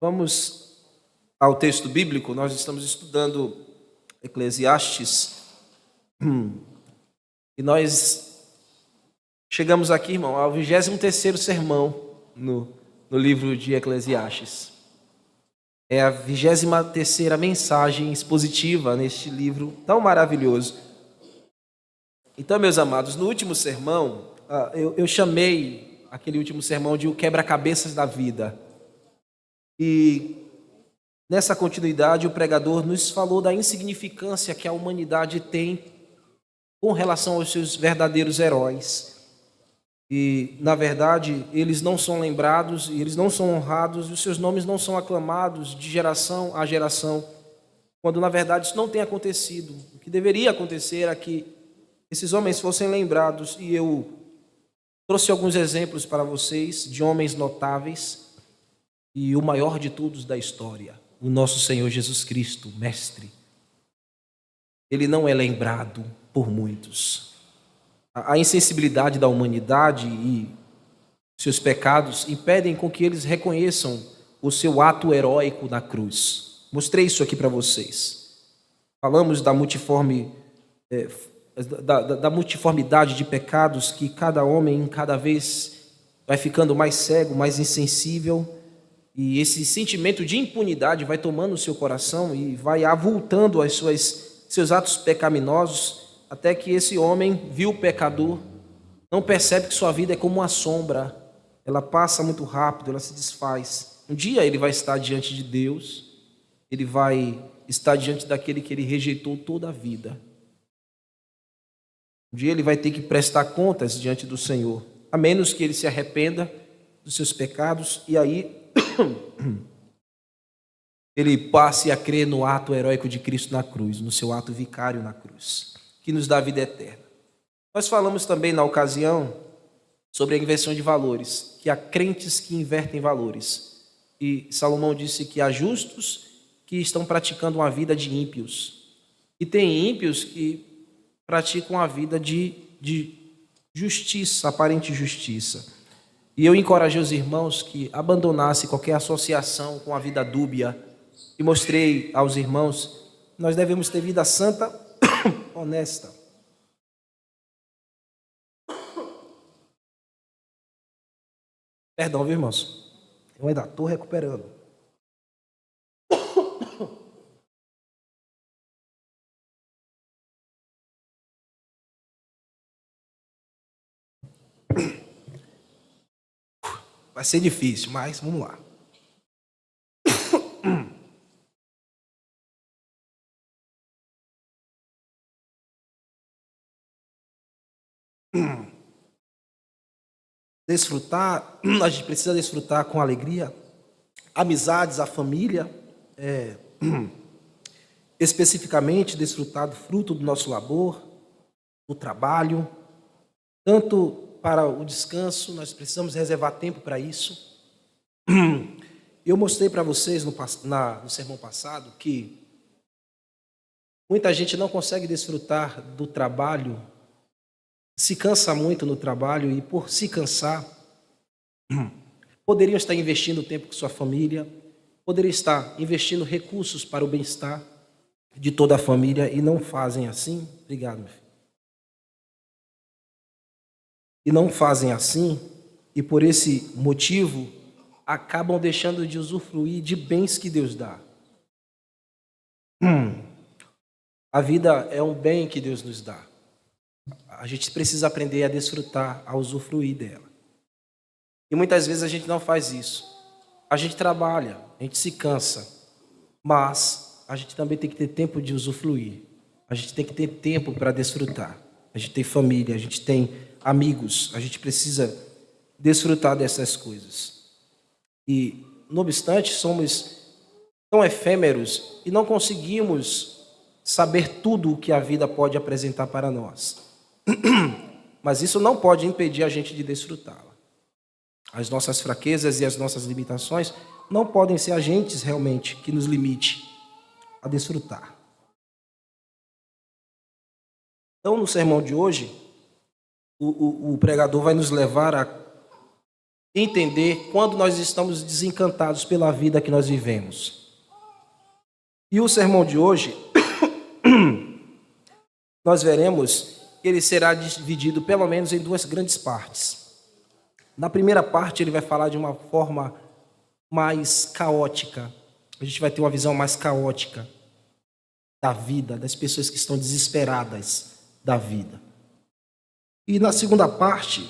Vamos ao texto bíblico. Nós estamos estudando Eclesiastes e nós chegamos aqui, irmão, ao 23º sermão no livro de Eclesiastes. É a 23ª mensagem expositiva neste livro tão maravilhoso. Então, meus amados, no último sermão, eu chamei aquele último sermão de o quebra-cabeças da vida. E nessa continuidade, o pregador nos falou da insignificância que a humanidade tem com relação aos seus verdadeiros heróis. E, na verdade, eles não são lembrados, eles não são honrados, e os seus nomes não são aclamados de geração a geração, quando, na verdade, isso não tem acontecido. O que deveria acontecer é que esses homens fossem lembrados, e eu trouxe alguns exemplos para vocês de homens notáveis, e o maior de todos da história, o nosso Senhor Jesus Cristo, Mestre. Ele não é lembrado por muitos. A insensibilidade da humanidade e seus pecados impedem com que eles reconheçam o seu ato heróico na cruz. Mostrei isso aqui para vocês. Falamos da multiformidade de pecados, que cada homem cada vez vai ficando mais cego, mais insensível, e esse sentimento de impunidade vai tomando o seu coração e vai avultando seus atos pecaminosos, até que esse homem, vil pecador, não percebe que sua vida é como uma sombra. Ela passa muito rápido, ela se desfaz. Um dia ele vai estar diante de Deus, ele vai estar diante daquele que ele rejeitou toda a vida. Um dia ele vai ter que prestar contas diante do Senhor, a menos que ele se arrependa dos seus pecados, e aí ele passe a crer no ato heróico de Cristo na cruz, no seu ato vicário na cruz, que nos dá a vida eterna. Nós falamos também na ocasião sobre a inversão de valores, que há crentes que invertem valores. E Salomão disse que há justos que estão praticando uma vida de ímpios. E tem ímpios que praticam a vida de justiça, aparente justiça. E eu encorajei os irmãos que abandonassem qualquer associação com a vida dúbia. E mostrei aos irmãos que nós devemos ter vida santa, honesta. Perdão, viu, irmãos? Eu ainda estou recuperando. Vai ser difícil, mas vamos lá. Desfrutar, a gente precisa desfrutar com alegria, amizades, a família, especificamente desfrutar do fruto do nosso labor, do trabalho, tanto para o descanso, nós precisamos reservar tempo para isso. Eu mostrei para vocês no sermão passado que muita gente não consegue desfrutar do trabalho, se cansa muito no trabalho e, por se cansar, poderiam estar investindo tempo com sua família, poderiam estar investindo recursos para o bem-estar de toda a família e não fazem assim. Obrigado, meu filho. E não fazem assim, e por esse motivo acabam deixando de usufruir de bens que Deus dá. A vida é um bem que Deus nos dá. A gente precisa aprender a desfrutar, a usufruir dela. E muitas vezes a gente não faz isso. A gente trabalha, a gente se cansa, mas a gente também tem que ter tempo de usufruir. A gente tem que ter tempo para desfrutar. A gente tem família, a gente tem amigos, a gente precisa desfrutar dessas coisas. E, não obstante, somos tão efêmeros e não conseguimos saber tudo o que a vida pode apresentar para nós. Mas isso não pode impedir a gente de desfrutá-la. As nossas fraquezas e as nossas limitações não podem ser agentes realmente que nos limite a desfrutar. Então, no sermão de hoje, o pregador vai nos levar a entender quando nós estamos desencantados pela vida que nós vivemos. E o sermão de hoje, nós veremos que ele será dividido pelo menos em duas grandes partes. Na primeira parte, ele vai falar de uma forma mais caótica. A gente vai ter uma visão mais caótica da vida, das pessoas que estão desesperadas da vida. E na segunda parte,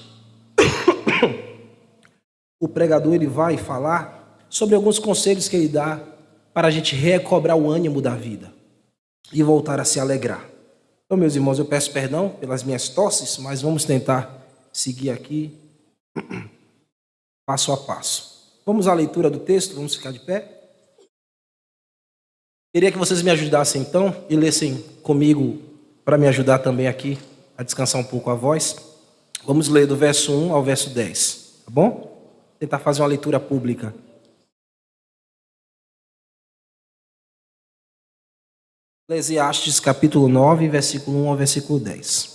o pregador ele vai falar sobre alguns conselhos que ele dá para a gente recobrar o ânimo da vida e voltar a se alegrar. Então, meus irmãos, eu peço perdão pelas minhas tosses, mas vamos tentar seguir aqui passo a passo. Vamos à leitura do texto, vamos ficar de pé. Queria que vocês me ajudassem então e lessem comigo para me ajudar também aqui a descansar um pouco a voz. Vamos ler do verso 1 ao verso 10, tá bom? Tentar fazer uma leitura pública. Eclesiastes capítulo 9, versículo 1 ao versículo 10.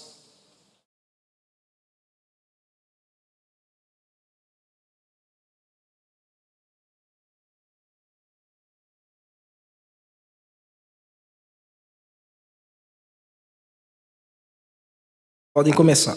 Podem começar.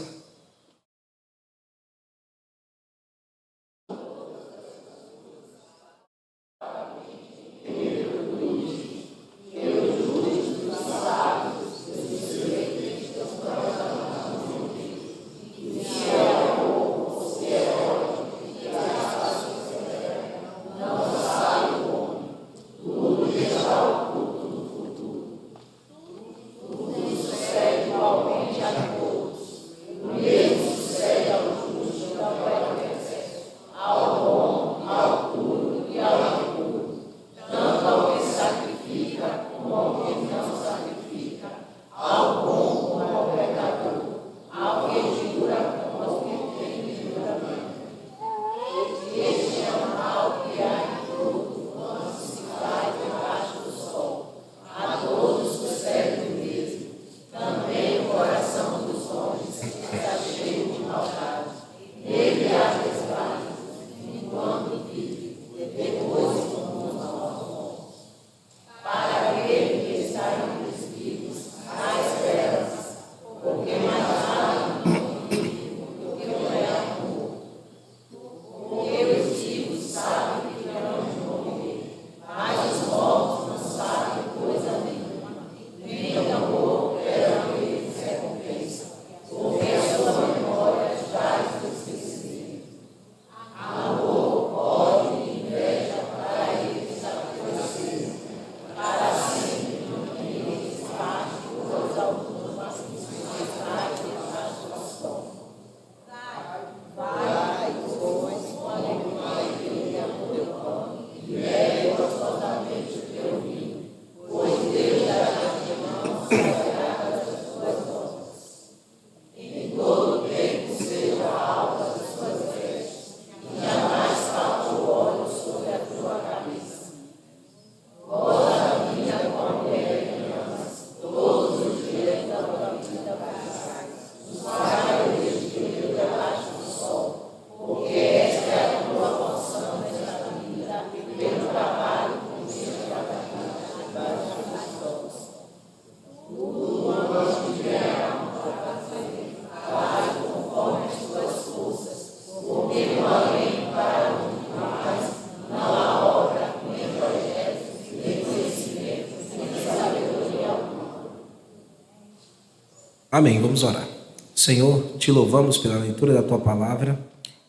Amém, vamos orar. Senhor, te louvamos pela leitura da Tua Palavra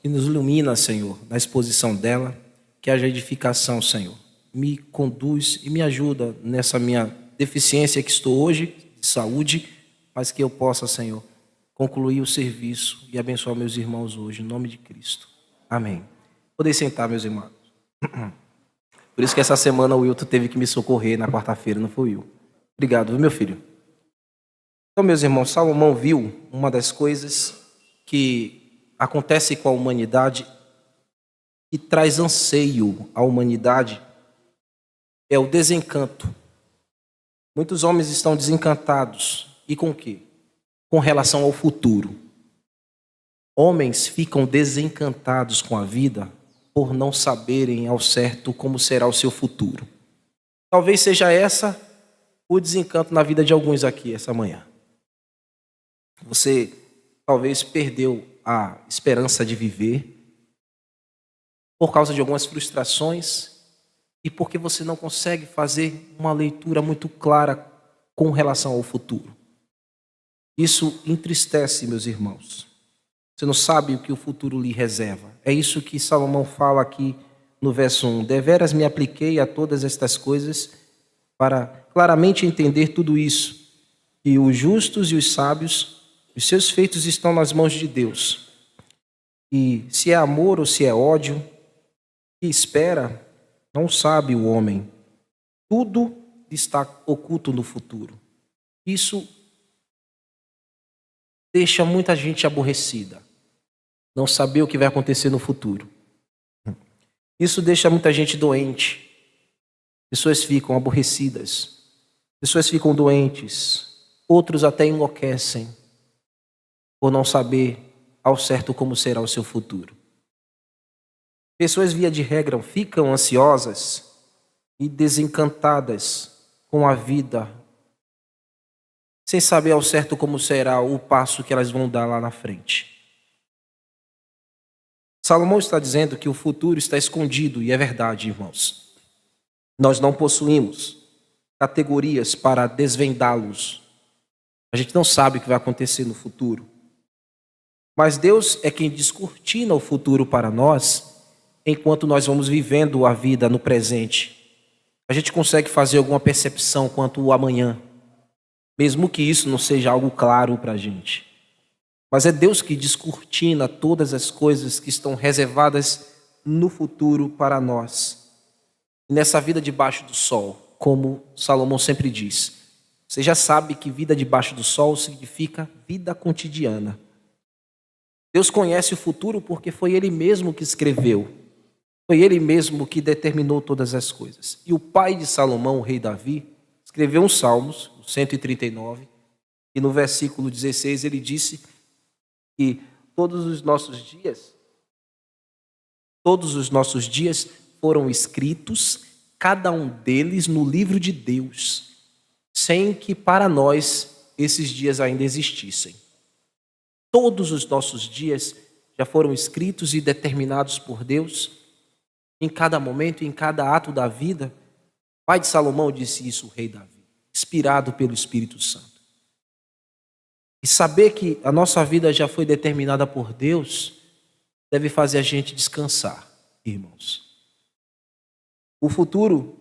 e nos ilumina, Senhor, na exposição dela, que haja edificação, Senhor. Me conduz e me ajuda nessa minha deficiência que estou hoje, de saúde, mas que eu possa, Senhor, concluir o serviço e abençoar meus irmãos hoje, em nome de Cristo. Amém. Podem sentar, meus irmãos. Por isso que essa semana o Wilton teve que me socorrer na quarta-feira, não foi eu. Obrigado, viu, meu filho? Então, meus irmãos, Salomão viu uma das coisas que acontece com a humanidade e traz anseio à humanidade, é o desencanto. Muitos homens estão desencantados. E com o quê? Com relação ao futuro. Homens ficam desencantados com a vida por não saberem ao certo como será o seu futuro. Talvez seja essa o desencanto na vida de alguns aqui essa manhã. Você talvez perdeu a esperança de viver por causa de algumas frustrações e porque você não consegue fazer uma leitura muito clara com relação ao futuro. Isso entristece, meus irmãos. Você não sabe o que o futuro lhe reserva. É isso que Salomão fala aqui no verso 1. Deveras me apliquei a todas estas coisas para claramente entender tudo isso, que os justos e os sábios, os seus feitos estão nas mãos de Deus. E se é amor ou se é ódio, que espera, não sabe o homem. Tudo está oculto no futuro. Isso deixa muita gente aborrecida. Não saber o que vai acontecer no futuro. Isso deixa muita gente doente. Pessoas ficam aborrecidas. Pessoas ficam doentes. Outros até enlouquecem por não saber ao certo como será o seu futuro. Pessoas, via de regra, ficam ansiosas e desencantadas com a vida, sem saber ao certo como será o passo que elas vão dar lá na frente. Salomão está dizendo que o futuro está escondido, e é verdade, irmãos. Nós não possuímos categorias para desvendá-los. A gente não sabe o que vai acontecer no futuro. Mas Deus é quem descortina o futuro para nós, enquanto nós vamos vivendo a vida no presente. A gente consegue fazer alguma percepção quanto ao amanhã, mesmo que isso não seja algo claro para a gente. Mas é Deus que descortina todas as coisas que estão reservadas no futuro para nós. E nessa vida debaixo do sol, como Salomão sempre diz, você já sabe que vida debaixo do sol significa vida cotidiana. Deus conhece o futuro porque foi Ele mesmo que escreveu. Foi Ele mesmo que determinou todas as coisas. E o pai de Salomão, o rei Davi, escreveu um Salmos, o 139, e no versículo 16 ele disse que todos os nossos dias foram escritos, cada um deles no livro de Deus, sem que para nós esses dias ainda existissem. Todos os nossos dias já foram escritos e determinados por Deus, em cada momento, em cada ato da vida. O pai de Salomão disse isso, o rei Davi, inspirado pelo Espírito Santo. E saber que a nossa vida já foi determinada por Deus deve fazer a gente descansar, irmãos. O futuro,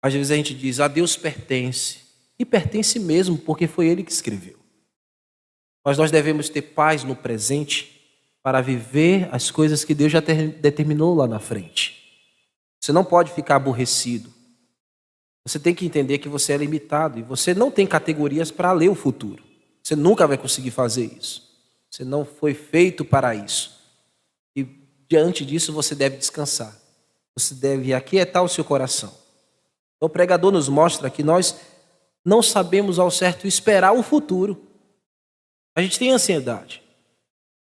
às vezes a gente diz, a Deus pertence. E pertence mesmo, porque foi Ele que escreveu. Mas nós devemos ter paz no presente para viver as coisas que Deus já determinou lá na frente. Você não pode ficar aborrecido. Você tem que entender que você é limitado e você não tem categorias para ler o futuro. Você nunca vai conseguir fazer isso. Você não foi feito para isso. E diante disso você deve descansar. Você deve aquietar o seu coração. Então, o pregador nos mostra que nós não sabemos ao certo esperar o futuro. A gente tem ansiedade.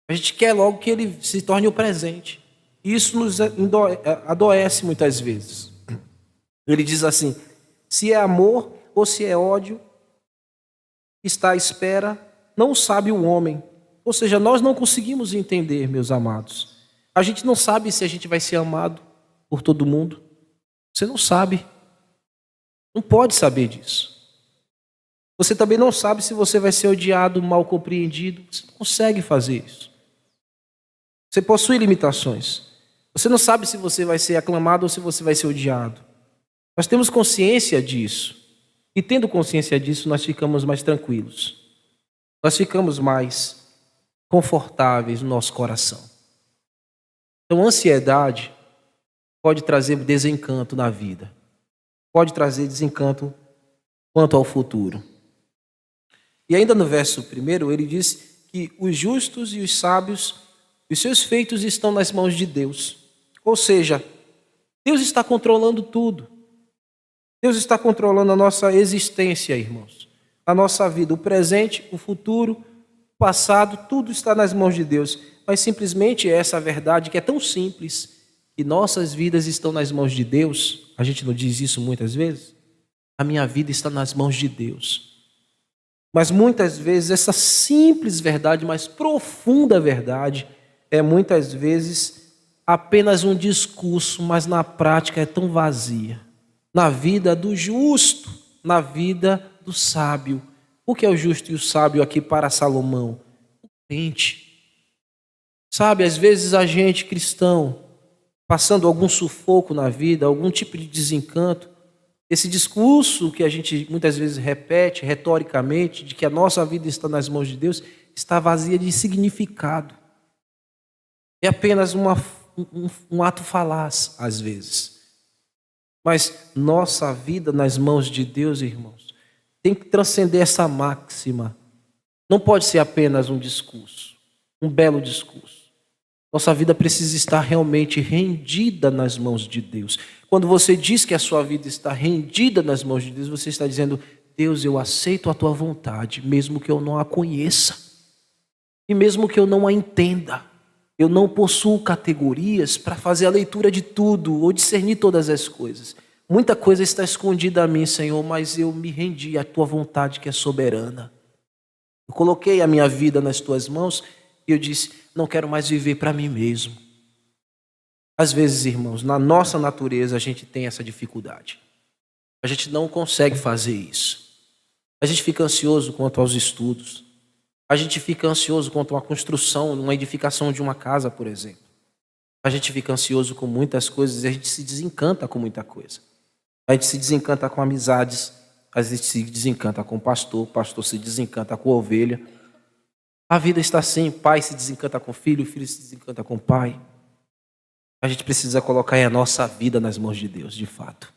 A gente quer logo que ele se torne o presente. E isso nos adoece muitas vezes. Ele diz assim, se é amor ou se é ódio, está à espera, não sabe o homem. Ou seja, nós não conseguimos entender, meus amados. A gente não sabe se a gente vai ser amado por todo mundo. Você não sabe. Não pode saber disso. Você também não sabe se você vai ser odiado, mal compreendido. Você não consegue fazer isso. Você possui limitações. Você não sabe se você vai ser aclamado ou se você vai ser odiado. Nós temos consciência disso. E tendo consciência disso, nós ficamos mais tranquilos. Nós ficamos mais confortáveis no nosso coração. Então, a ansiedade pode trazer desencanto na vida. Pode trazer desencanto quanto ao futuro. E ainda no verso 1, ele diz que os justos e os sábios, os seus feitos estão nas mãos de Deus. Ou seja, Deus está controlando tudo. Deus está controlando a nossa existência, irmãos. A nossa vida, o presente, o futuro passado, tudo está nas mãos de Deus. Mas simplesmente essa verdade que é tão simples, que nossas vidas estão nas mãos de Deus. A gente não diz isso muitas vezes? A minha vida está nas mãos de Deus. Mas muitas vezes essa simples verdade, mas profunda verdade, é muitas vezes apenas um discurso, mas na prática é tão vazia. Na vida do justo, na vida do sábio. O que é o justo e o sábio aqui para Salomão? O crente. Sabe, às vezes a gente cristão, passando algum sufoco na vida, algum tipo de desencanto, esse discurso que a gente muitas vezes repete retoricamente, de que a nossa vida está nas mãos de Deus, está vazia de significado. É apenas um ato falaz, às vezes. Mas nossa vida nas mãos de Deus, irmãos, tem que transcender essa máxima. Não pode ser apenas um discurso, um belo discurso. Nossa vida precisa estar realmente rendida nas mãos de Deus. Quando você diz que a sua vida está rendida nas mãos de Deus, você está dizendo: Deus, eu aceito a tua vontade, mesmo que eu não a conheça. E mesmo que eu não a entenda. Eu não possuo categorias para fazer a leitura de tudo ou discernir todas as coisas. Muita coisa está escondida a mim, Senhor, mas eu me rendi à tua vontade que é soberana. Eu coloquei a minha vida nas tuas mãos e eu disse: não quero mais viver para mim mesmo. Às vezes, irmãos, na nossa natureza a gente tem essa dificuldade. A gente não consegue fazer isso. A gente fica ansioso quanto aos estudos. A gente fica ansioso quanto à construção, uma edificação de uma casa, por exemplo. A gente fica ansioso com muitas coisas e a gente se desencanta com muita coisa. A gente se desencanta com amizades, a gente se desencanta com o pastor se desencanta com a ovelha. A vida está assim, pai se desencanta com o filho se desencanta com o pai. A gente precisa colocar a nossa vida nas mãos de Deus, de fato.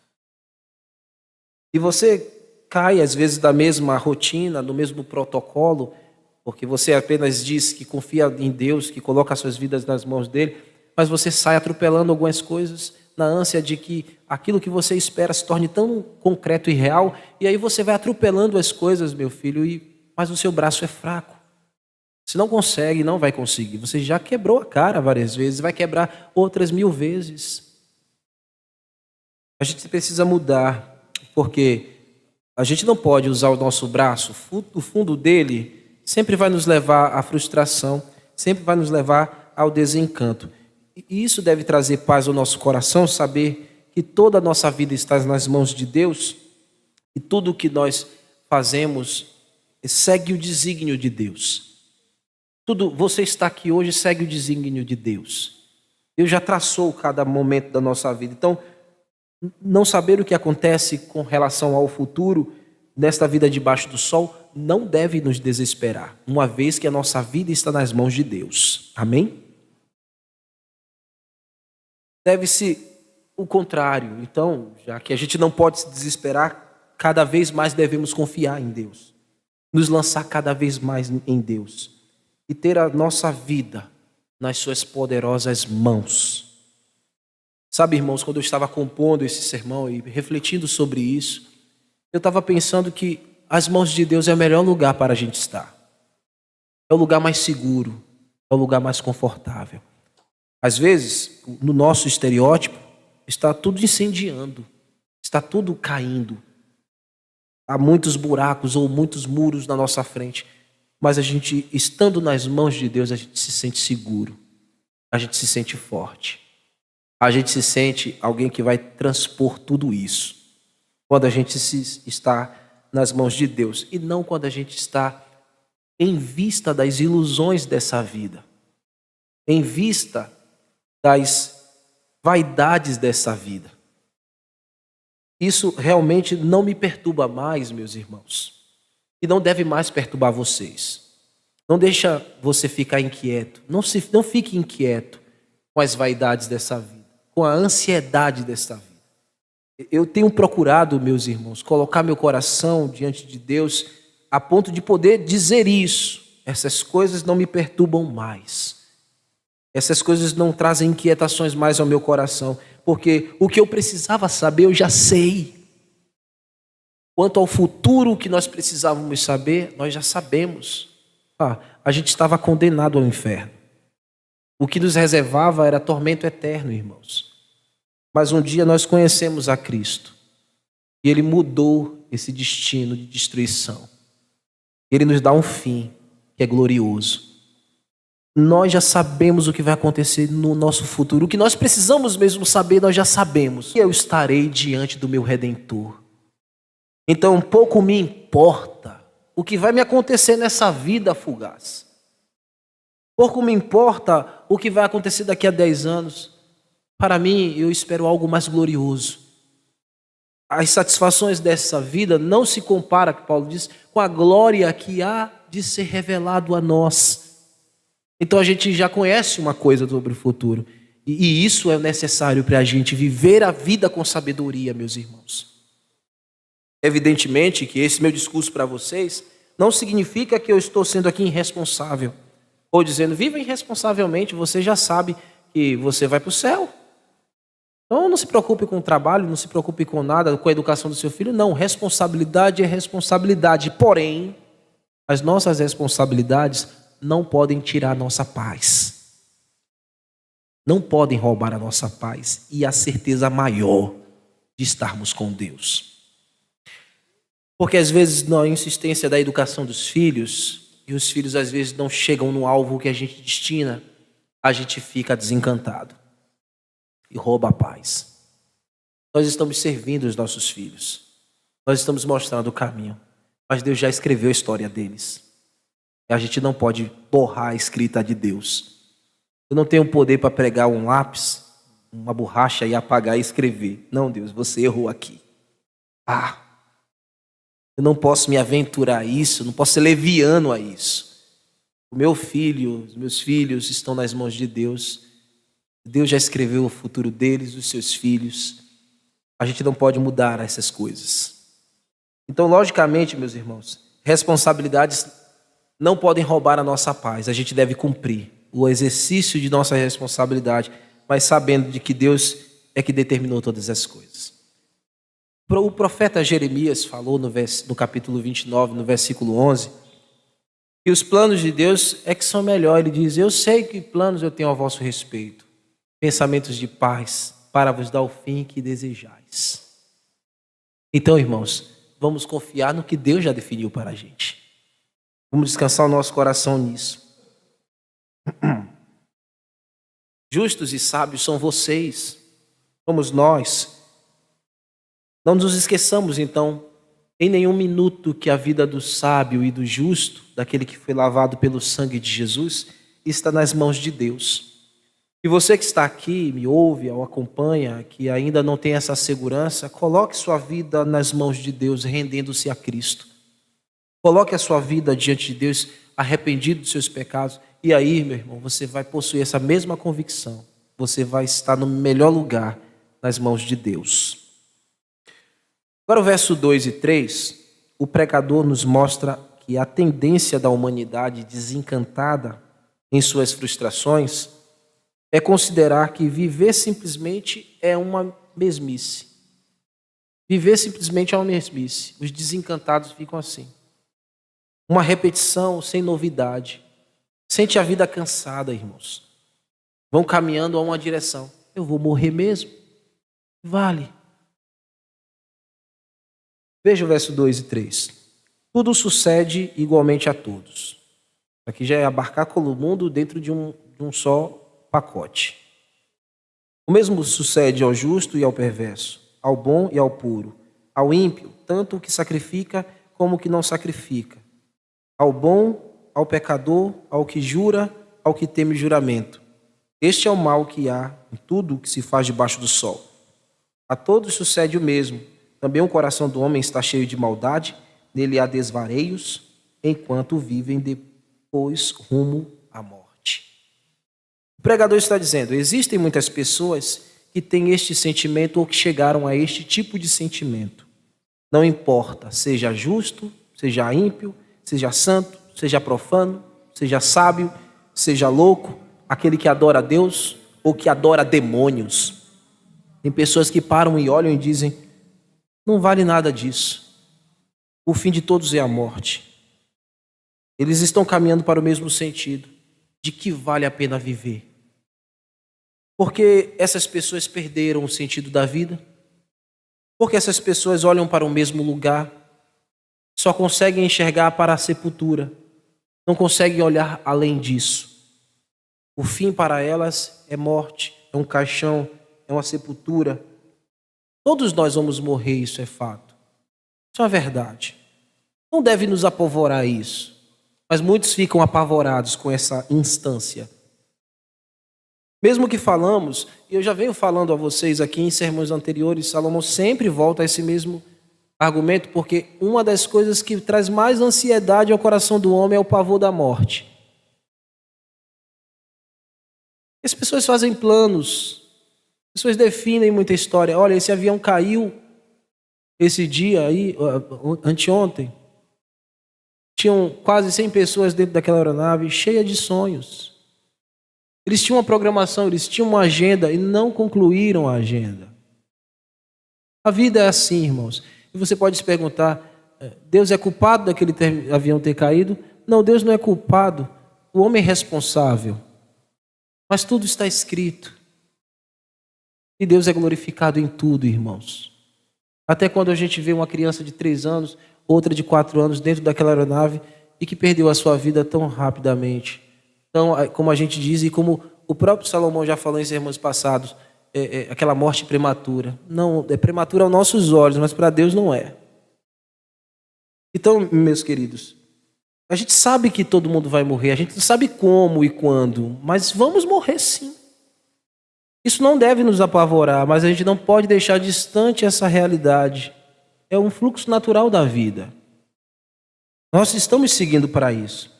E você cai, às vezes, da mesma rotina, do mesmo protocolo, porque você apenas diz que confia em Deus, que coloca as suas vidas nas mãos dele, mas você sai atropelando algumas coisas na ânsia de que aquilo que você espera se torne tão concreto e real, e aí você vai atropelando as coisas, meu filho, mas o seu braço é fraco. Você não consegue, não vai conseguir. Você já quebrou a cara várias vezes, vai quebrar outras 1000 vezes. A gente precisa mudar, porque a gente não pode usar o nosso braço, o fundo dele sempre vai nos levar à frustração, sempre vai nos levar ao desencanto. E isso deve trazer paz ao nosso coração, saber que toda a nossa vida está nas mãos de Deus e tudo o que nós fazemos segue o desígnio de Deus. Tudo, você está aqui hoje, segue o desígnio de Deus. Deus já traçou cada momento da nossa vida. Então, não saber o que acontece com relação ao futuro, nesta vida debaixo do sol, não deve nos desesperar, uma vez que a nossa vida está nas mãos de Deus. Amém? Deve-se o contrário. Então, já que a gente não pode se desesperar, cada vez mais devemos confiar em Deus. Nos lançar cada vez mais em Deus. E ter a nossa vida nas suas poderosas mãos. Sabe, irmãos, quando eu estava compondo esse sermão e refletindo sobre isso, eu estava pensando que as mãos de Deus é o melhor lugar para a gente estar. É o lugar mais seguro, é o lugar mais confortável. Às vezes, no nosso estereótipo, está tudo incendiando, está tudo caindo. Há muitos buracos ou muitos muros na nossa frente. Mas a gente, estando nas mãos de Deus, a gente se sente seguro. A gente se sente forte. A gente se sente alguém que vai transpor tudo isso. Quando a gente está nas mãos de Deus. E não quando a gente está em vista das ilusões dessa vida. Em vista das vaidades dessa vida. Isso realmente não me perturba mais, meus irmãos. E não deve mais perturbar vocês. Não deixa você ficar inquieto. Não fique inquieto com as vaidades dessa vida, com a ansiedade dessa vida. Eu tenho procurado, meus irmãos, colocar meu coração diante de Deus a ponto de poder dizer isso. Essas coisas não me perturbam mais. Essas coisas não trazem inquietações mais ao meu coração, porque o que eu precisava saber, eu já sei. Quanto ao futuro que nós precisávamos saber, nós já sabemos. a gente estava condenado ao inferno. O que nos reservava era tormento eterno, irmãos. Mas um dia nós conhecemos a Cristo e Ele mudou esse destino de destruição. Ele nos dá um fim que é glorioso. Nós já sabemos o que vai acontecer no nosso futuro. O que nós precisamos mesmo saber, nós já sabemos. Eu estarei diante do meu Redentor. Então, pouco me importa o que vai me acontecer nessa vida fugaz. Pouco me importa o que vai acontecer daqui a 10 anos. Para mim, eu espero algo mais glorioso. As satisfações dessa vida não se compara, que Paulo diz, com a glória que há de ser revelado a nós. Então a gente já conhece uma coisa sobre o futuro. E isso é necessário para a gente viver a vida com sabedoria, meus irmãos. Evidentemente que esse meu discurso para vocês não significa que eu estou sendo aqui irresponsável. Ou dizendo, viva irresponsavelmente, você já sabe que você vai para o céu. Então não se preocupe com o trabalho, não se preocupe com nada, com a educação do seu filho. Não, responsabilidade é responsabilidade. Porém, as nossas responsabilidades não podem tirar a nossa paz. Não podem roubar a nossa paz e a certeza maior de estarmos com Deus. Porque às vezes na insistência da educação dos filhos, e os filhos às vezes não chegam no alvo que a gente destina, a gente fica desencantado e rouba a paz. Nós estamos servindo os nossos filhos. Nós estamos mostrando o caminho. Mas Deus já escreveu a história deles. E a gente não pode borrar a escrita de Deus. Eu não tenho poder para pregar um lápis, uma borracha e apagar e escrever. Não, Deus, você errou aqui. Eu não posso me aventurar a isso, não posso ser leviano a isso. O meu filho, os meus filhos estão nas mãos de Deus. Deus já escreveu o futuro deles, dos seus filhos. A gente não pode mudar essas coisas. Então, logicamente, meus irmãos, responsabilidades não podem roubar a nossa paz. A gente deve cumprir o exercício de nossa responsabilidade, mas sabendo de que Deus é que determinou todas as coisas. O profeta Jeremias falou no capítulo 29, no versículo 11, que os planos de Deus é que são melhores. Ele diz, eu sei que planos eu tenho a vosso respeito, pensamentos de paz, para vos dar o fim que desejais. Então, irmãos, vamos confiar no que Deus já definiu para a gente. Vamos descansar o nosso coração nisso. Justos e sábios são vocês, somos nós. Não nos esqueçamos, então, em nenhum minuto que a vida do sábio e do justo, daquele que foi lavado pelo sangue de Jesus, está nas mãos de Deus. E você que está aqui, me ouve ou acompanha, que ainda não tem essa segurança, coloque sua vida nas mãos de Deus, rendendo-se a Cristo. Coloque a sua vida diante de Deus, arrependido dos seus pecados. E aí, meu irmão, você vai possuir essa mesma convicção. Você vai estar no melhor lugar nas mãos de Deus. Agora o verso 2 e 3, o pregador nos mostra que a tendência da humanidade desencantada em suas frustrações é considerar que viver simplesmente é uma mesmice. Viver simplesmente é uma mesmice. Os desencantados ficam assim. Uma repetição sem novidade. Sente a vida cansada, irmãos. Vão caminhando a uma direção. Eu vou morrer mesmo? Vale. Veja o verso 2 e 3. Tudo sucede igualmente a todos. Aqui já é abarcar todo mundo dentro de um só pacote. O mesmo sucede ao justo e ao perverso, ao bom e ao puro, ao ímpio, tanto o que sacrifica como o que não sacrifica, ao bom, ao pecador, ao que jura, ao que teme juramento. Este é o mal que há em tudo o que se faz debaixo do sol. A todos sucede o mesmo. Também o coração do homem está cheio de maldade, nele há desvareios, enquanto vivem depois rumo à morte. O pregador está dizendo, existem muitas pessoas que têm este sentimento ou que chegaram a este tipo de sentimento. Não importa, seja justo, seja ímpio, seja santo, seja profano, seja sábio, seja louco, aquele que adora a Deus ou que adora demônios. Tem pessoas que param e olham e dizem, não vale nada disso. O fim de todos é a morte. Eles estão caminhando para o mesmo sentido, de que vale a pena viver. Porque essas pessoas perderam o sentido da vida, porque essas pessoas olham para o mesmo lugar, só conseguem enxergar para a sepultura, não conseguem olhar além disso. O fim para elas é morte, é um caixão, é uma sepultura. Todos nós vamos morrer, isso é fato. Isso é uma verdade. Não deve nos apavorar isso, mas muitos ficam apavorados com essa instância. Mesmo que falamos, e eu já venho falando a vocês aqui em sermões anteriores, Salomão sempre volta a esse mesmo argumento, porque uma das coisas que traz mais ansiedade ao coração do homem é o pavor da morte. As pessoas fazem planos, as pessoas definem muita história. Olha, esse avião caiu esse dia aí, anteontem. Tinham quase 100 pessoas dentro daquela aeronave, cheia de sonhos. Eles tinham uma programação, eles tinham uma agenda e não concluíram a agenda. A vida é assim, irmãos. E você pode se perguntar, Deus é culpado daquele avião ter caído? Não, Deus não é culpado. O homem é responsável. Mas tudo está escrito. E Deus é glorificado em tudo, irmãos. Até quando a gente vê uma criança de 3 anos, outra de 4 anos dentro daquela aeronave e que perdeu a sua vida tão rapidamente. Então, como a gente diz e como o próprio Salomão já falou em sermões passados, aquela morte prematura. Não, é prematura aos nossos olhos, mas para Deus não é. Então, meus queridos, a gente sabe que todo mundo vai morrer, a gente não sabe como e quando, mas vamos morrer sim. Isso não deve nos apavorar, mas a gente não pode deixar distante essa realidade. É um fluxo natural da vida. Nós estamos seguindo para isso.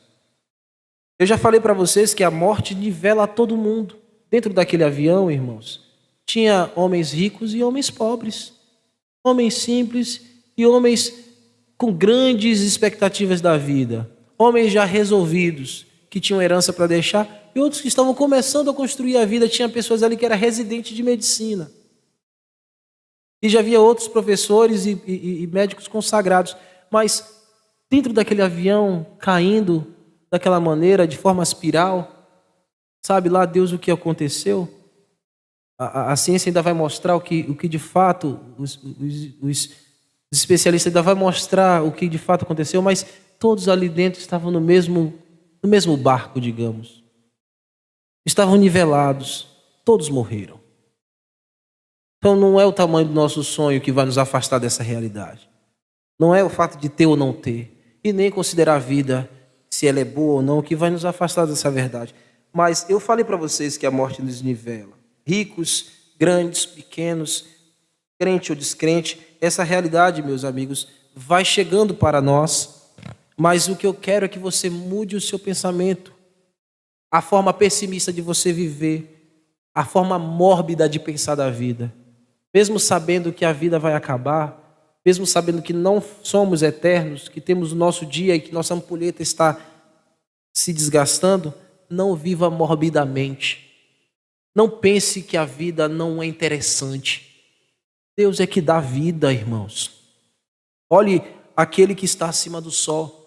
Eu já falei para vocês que a morte nivela todo mundo. Dentro daquele avião, irmãos, tinha homens ricos e homens pobres. Homens simples e homens com grandes expectativas da vida. Homens já resolvidos, que tinham herança para deixar, e outros que estavam começando a construir a vida. Tinha pessoas ali que eram residentes de medicina. E já havia outros professores e médicos consagrados. Mas dentro daquele avião, caindo daquela maneira, de forma espiral, sabe lá Deus o que aconteceu? A ciência ainda vai mostrar o que de fato, os especialistas ainda vão mostrar o que de fato aconteceu, mas todos ali dentro estavam no mesmo barco, digamos. Estavam nivelados, todos morreram. Então não é o tamanho do nosso sonho que vai nos afastar dessa realidade. Não é o fato de ter ou não ter, e nem considerar a vida, se ela é boa ou não, que vai nos afastar dessa verdade. Mas eu falei para vocês que a morte nos nivela. Ricos, grandes, pequenos, crente ou descrente, essa realidade, meus amigos, vai chegando para nós, mas o que eu quero é que você mude o seu pensamento, a forma pessimista de você viver, a forma mórbida de pensar da vida. Mesmo sabendo que a vida vai acabar, mesmo sabendo que não somos eternos, que temos o nosso dia e que nossa ampulheta está se desgastando, não viva morbidamente. Não pense que a vida não é interessante. Deus é que dá vida, irmãos. Olhe aquele que está acima do sol.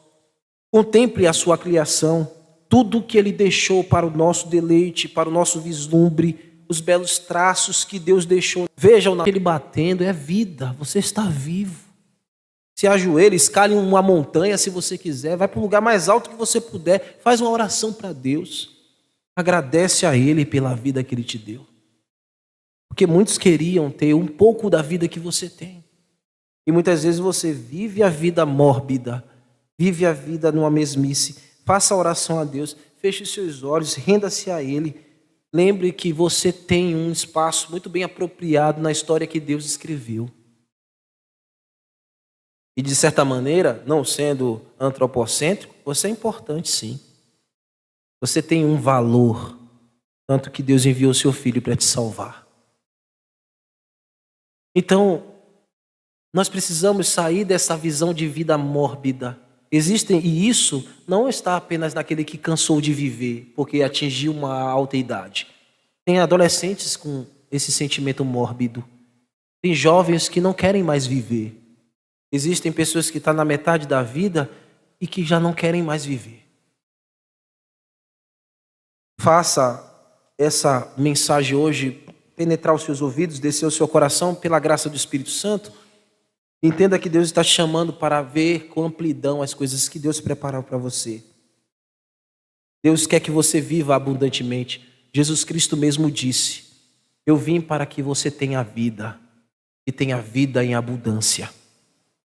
Contemple a sua criação, tudo que Ele deixou para o nosso deleite, para o nosso vislumbre, os belos traços que Deus deixou. Vejam Ele batendo, é vida, você está vivo. Se ajoelhe, escale uma montanha se você quiser, vai para o lugar mais alto que você puder, faz uma oração para Deus. Agradece a Ele pela vida que Ele te deu. Porque muitos queriam ter um pouco da vida que você tem. E muitas vezes você vive a vida mórbida, vive a vida numa mesmice. Faça a oração a Deus, feche os seus olhos, renda-se a Ele. Lembre que você tem um espaço muito bem apropriado na história que Deus escreveu. E de certa maneira, não sendo antropocêntrico, você é importante sim. Você tem um valor, tanto que Deus enviou seu Filho para te salvar. Então, nós precisamos sair dessa visão de vida mórbida. E isso não está apenas naquele que cansou de viver, porque atingiu uma alta idade. Tem adolescentes com esse sentimento mórbido. Tem jovens que não querem mais viver. Existem pessoas que estão na metade da vida e que já não querem mais viver. Faça essa mensagem hoje penetrar os seus ouvidos, descer o seu coração pela graça do Espírito Santo. Entenda que Deus está te chamando para ver com amplidão as coisas que Deus preparou para você. Deus quer que você viva abundantemente. Jesus Cristo mesmo disse: eu vim para que você tenha vida e tenha vida em abundância.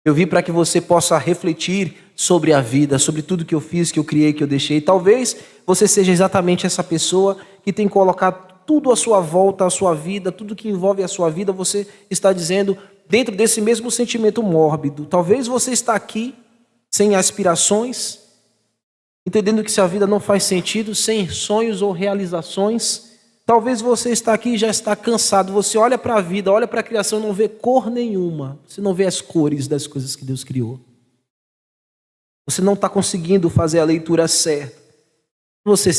Eu vim para que você possa refletir sobre a vida, sobre tudo que eu fiz, que eu criei, que eu deixei. Talvez você seja exatamente essa pessoa que tem colocado tudo à sua volta, a sua vida, tudo que envolve a sua vida, você está dizendo dentro desse mesmo sentimento mórbido. Talvez você está aqui sem aspirações, entendendo que sua vida não faz sentido, sem sonhos ou realizações. Talvez você está aqui e já está cansado. Você olha para a vida, olha para a criação e não vê cor nenhuma. Você não vê as cores das coisas que Deus criou. Você não está conseguindo fazer a leitura certa. Você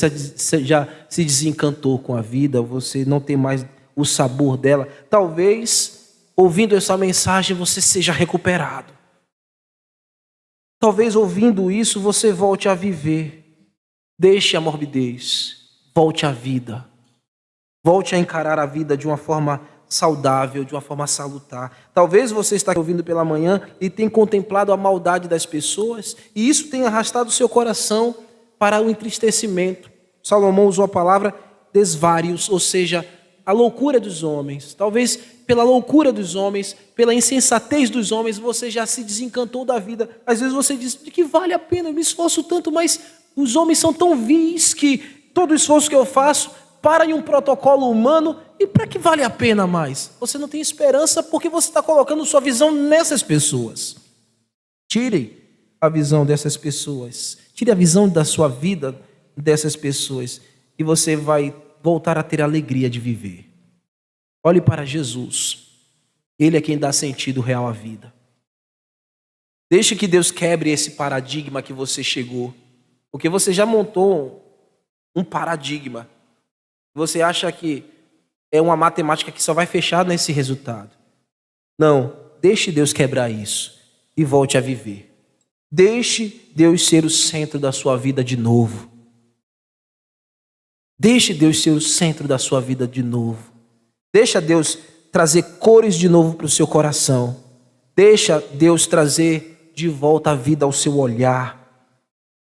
já se desencantou com a vida, você não tem mais o sabor dela. Talvez, ouvindo essa mensagem, você seja recuperado. Talvez, ouvindo isso, você volte a viver. Deixe a morbidez, volte à vida. Volte a encarar a vida de uma forma saudável, de uma forma salutar. Talvez você está ouvindo pela manhã e tenha contemplado a maldade das pessoas, e isso tenha arrastado o seu coração para o entristecimento. Salomão usou a palavra desvários, ou seja, a loucura dos homens. Talvez pela loucura dos homens, pela insensatez dos homens, você já se desencantou da vida. Às vezes você diz: de que vale a pena, eu me esforço tanto, mas os homens são tão vis que todo o esforço que eu faço para em um protocolo humano, e para que vale a pena mais? Você não tem esperança porque você está colocando sua visão nessas pessoas. Tire a visão dessas pessoas, tire a visão da sua vida dessas pessoas, e você vai voltar a ter a alegria de viver. Olhe para Jesus, Ele é quem dá sentido real à vida. Deixe que Deus quebre esse paradigma que você chegou, porque você já montou um paradigma. Você acha que é uma matemática que só vai fechar nesse resultado. Não, deixe Deus quebrar isso e volte a viver. Deixe Deus ser o centro da sua vida de novo. Deixe Deus ser o centro da sua vida de novo. Deixa Deus trazer cores de novo para o seu coração. Deixa Deus trazer de volta a vida ao seu olhar.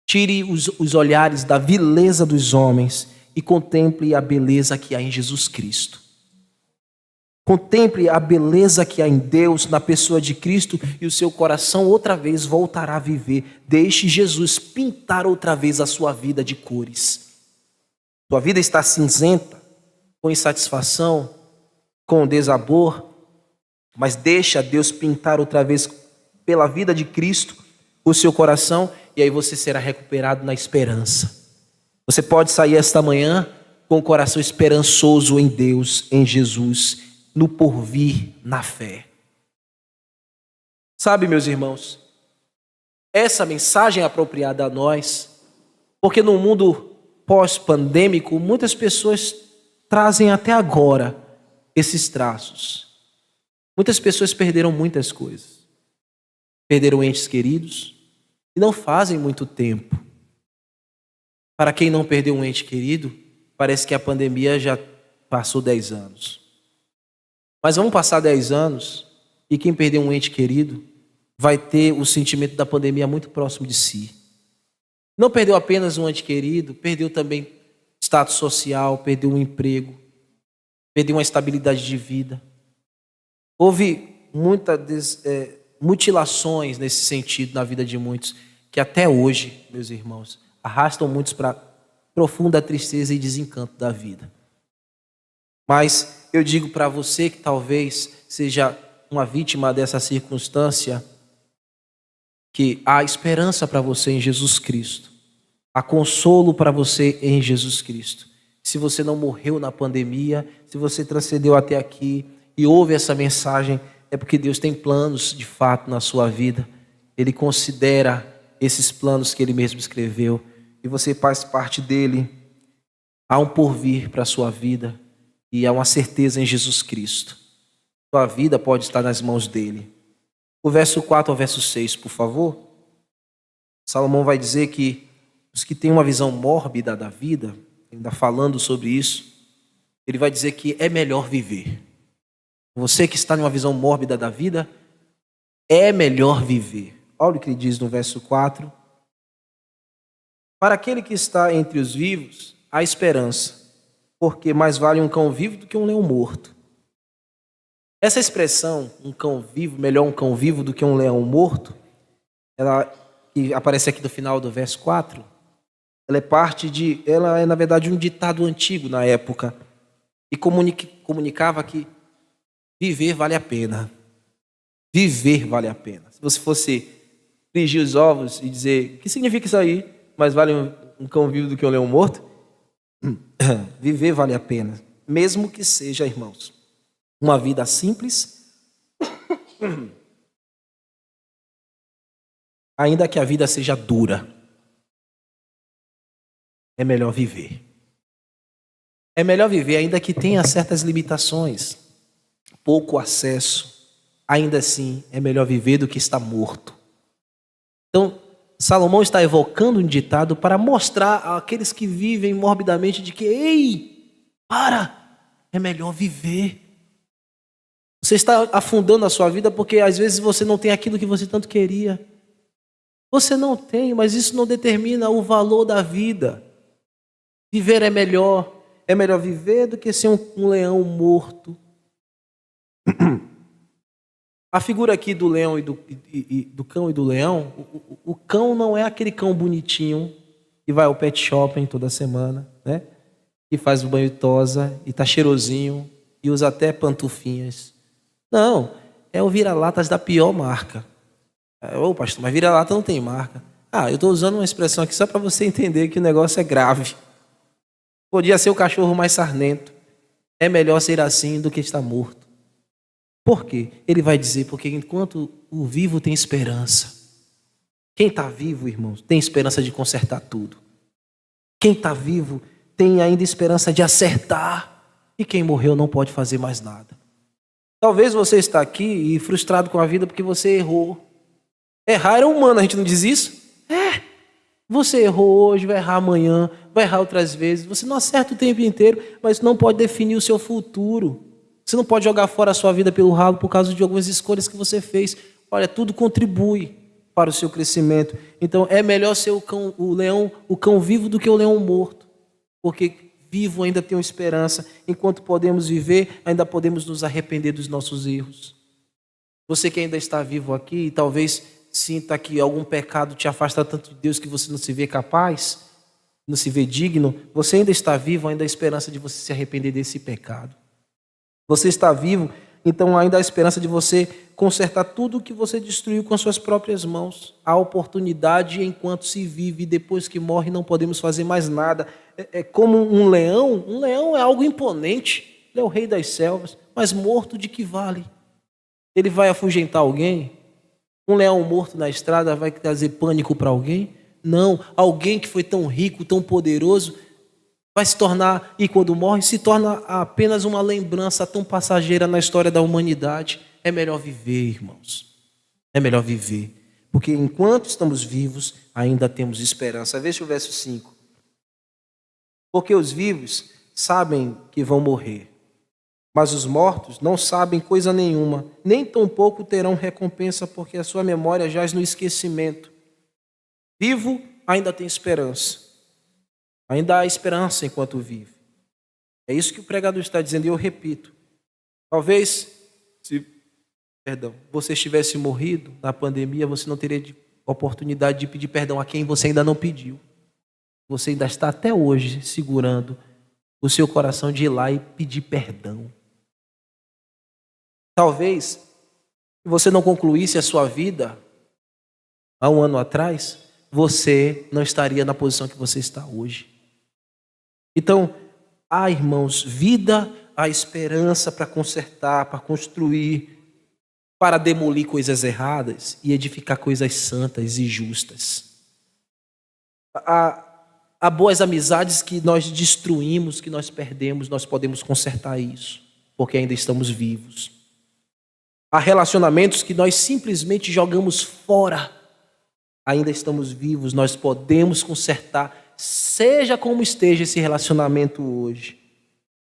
Tire os olhares da vileza dos homens e contemple a beleza que há em Jesus Cristo. Contemple a beleza que há em Deus, na pessoa de Cristo, e o seu coração outra vez voltará a viver. Deixe Jesus pintar outra vez a sua vida de cores. Sua vida está cinzenta, com insatisfação, com desabor, mas deixa Deus pintar outra vez pela vida de Cristo o seu coração, e aí você será recuperado na esperança. Você pode sair esta manhã com o coração esperançoso em Deus, em Jesus, no porvir, na fé. Sabe, meus irmãos, essa mensagem é apropriada a nós, porque no mundo pós-pandêmico, muitas pessoas trazem até agora esses traços. Muitas pessoas perderam muitas coisas. Perderam entes queridos e não fazem muito tempo. Para quem não perdeu um ente querido, parece que a pandemia já passou 10 anos. Mas vamos passar 10 anos e quem perdeu um ente querido vai ter o sentimento da pandemia muito próximo de si. Não perdeu apenas um ente querido, perdeu também status social, perdeu um emprego, perdeu uma estabilidade de vida. Houve muitas mutilações nesse sentido na vida de muitos, que até hoje, meus irmãos, arrastam muitos para profunda tristeza e desencanto da vida. Mas eu digo para você que talvez seja uma vítima dessa circunstância, que há esperança para você em Jesus Cristo. Há consolo para você em Jesus Cristo. Se você não morreu na pandemia, se você transcendeu até aqui e ouve essa mensagem, é porque Deus tem planos de fato na sua vida. Ele considera esses planos que Ele mesmo escreveu e você faz parte dele. Há um porvir para a sua vida e há uma certeza em Jesus Cristo. Sua vida pode estar nas mãos dele. O verso 4 ao verso 6, por favor. Salomão vai dizer que os que têm uma visão mórbida da vida, ainda falando sobre isso, ele vai dizer que é melhor viver. Você que está numa visão mórbida da vida, é melhor viver. Olha o que ele diz no verso 4. Para aquele que está entre os vivos, há esperança, porque mais vale um cão vivo do que um leão morto. Essa expressão, um cão vivo, melhor um cão vivo do que um leão morto, ela que aparece aqui no final do verso 4, ela é na verdade um ditado antigo na época, e comunicava que viver vale a pena. Viver vale a pena. Se você fosse frigir os ovos e dizer, o que significa isso aí? Mais vale um cão vivo do que um leão morto? Viver vale a pena. Mesmo que seja, irmãos, uma vida simples, ainda que a vida seja dura, é melhor viver. É melhor viver ainda que tenha certas limitações, pouco acesso. Ainda assim, é melhor viver do que estar morto. Então, Salomão está evocando um ditado para mostrar àqueles que vivem morbidamente de que, ei, é melhor viver. Você está afundando a sua vida porque às vezes você não tem aquilo que você tanto queria. Você não tem, mas isso não determina o valor da vida. Viver é melhor. É melhor viver do que ser um leão morto. A figura aqui do leão do cão e do leão, o cão não é aquele cão bonitinho que vai ao pet shopping toda semana, né? Que faz o banho tosa e tá cheirosinho e usa até pantufinhas. Não, é o vira-latas da pior marca. Ô pastor, mas vira-lata não tem marca. Eu estou usando uma expressão aqui só para você entender que o negócio é grave. Podia ser o cachorro mais sarnento. É melhor ser assim do que estar morto. Por quê? Ele vai dizer, porque enquanto o vivo tem esperança. Quem está vivo, irmãos, tem esperança de consertar tudo. Quem está vivo tem ainda esperança de acertar. E quem morreu não pode fazer mais nada. Talvez você está aqui e frustrado com a vida porque você errou. Errar é humano, a gente não diz isso? Você errou hoje, vai errar amanhã, vai errar outras vezes. Você não acerta o tempo inteiro, mas não pode definir o seu futuro. Você não pode jogar fora a sua vida pelo ralo por causa de algumas escolhas que você fez. Olha, tudo contribui para o seu crescimento. Então é melhor ser o cão vivo do que o leão morto. Porque vivo ainda tem uma esperança. Enquanto podemos viver, ainda podemos nos arrepender dos nossos erros. Você que ainda está vivo aqui, talvez sinta que algum pecado te afasta tanto de Deus que você não se vê capaz, não se vê digno. Você ainda está vivo, ainda há esperança de você se arrepender desse pecado. Você está vivo, então ainda há esperança de você consertar tudo o que você destruiu com as suas próprias mãos. Há oportunidade enquanto se vive, e depois que morre não podemos fazer mais nada. É como um leão é algo imponente, ele é o rei das selvas, mas morto de que vale? Ele vai afugentar alguém? Um leão morto na estrada vai trazer pânico para alguém? Não, alguém que foi tão rico, tão poderoso, vai se tornar, e quando morre, se torna apenas uma lembrança tão passageira na história da humanidade. É melhor viver, irmãos. É melhor viver. Porque enquanto estamos vivos, ainda temos esperança. Veja o verso 5. Porque os vivos sabem que vão morrer, mas os mortos não sabem coisa nenhuma, nem tampouco terão recompensa, porque a sua memória jaz no esquecimento. Vivo ainda tem esperança. Ainda há esperança enquanto vive. É isso que o pregador está dizendo, e eu repito. Talvez, se você tivesse morrido na pandemia, você não teria oportunidade de pedir perdão a quem você ainda não pediu. Você ainda está até hoje segurando o seu coração de ir lá e pedir perdão. Talvez, se você não concluísse a sua vida há um ano atrás, você não estaria na posição que você está hoje. Então, irmãos, vida, há esperança para consertar, para construir, para demolir coisas erradas e edificar coisas santas e justas. Há boas amizades que nós destruímos, que nós perdemos, nós podemos consertar isso, porque ainda estamos vivos. Há relacionamentos que nós simplesmente jogamos fora, ainda estamos vivos, nós podemos consertar seja como esteja esse relacionamento hoje,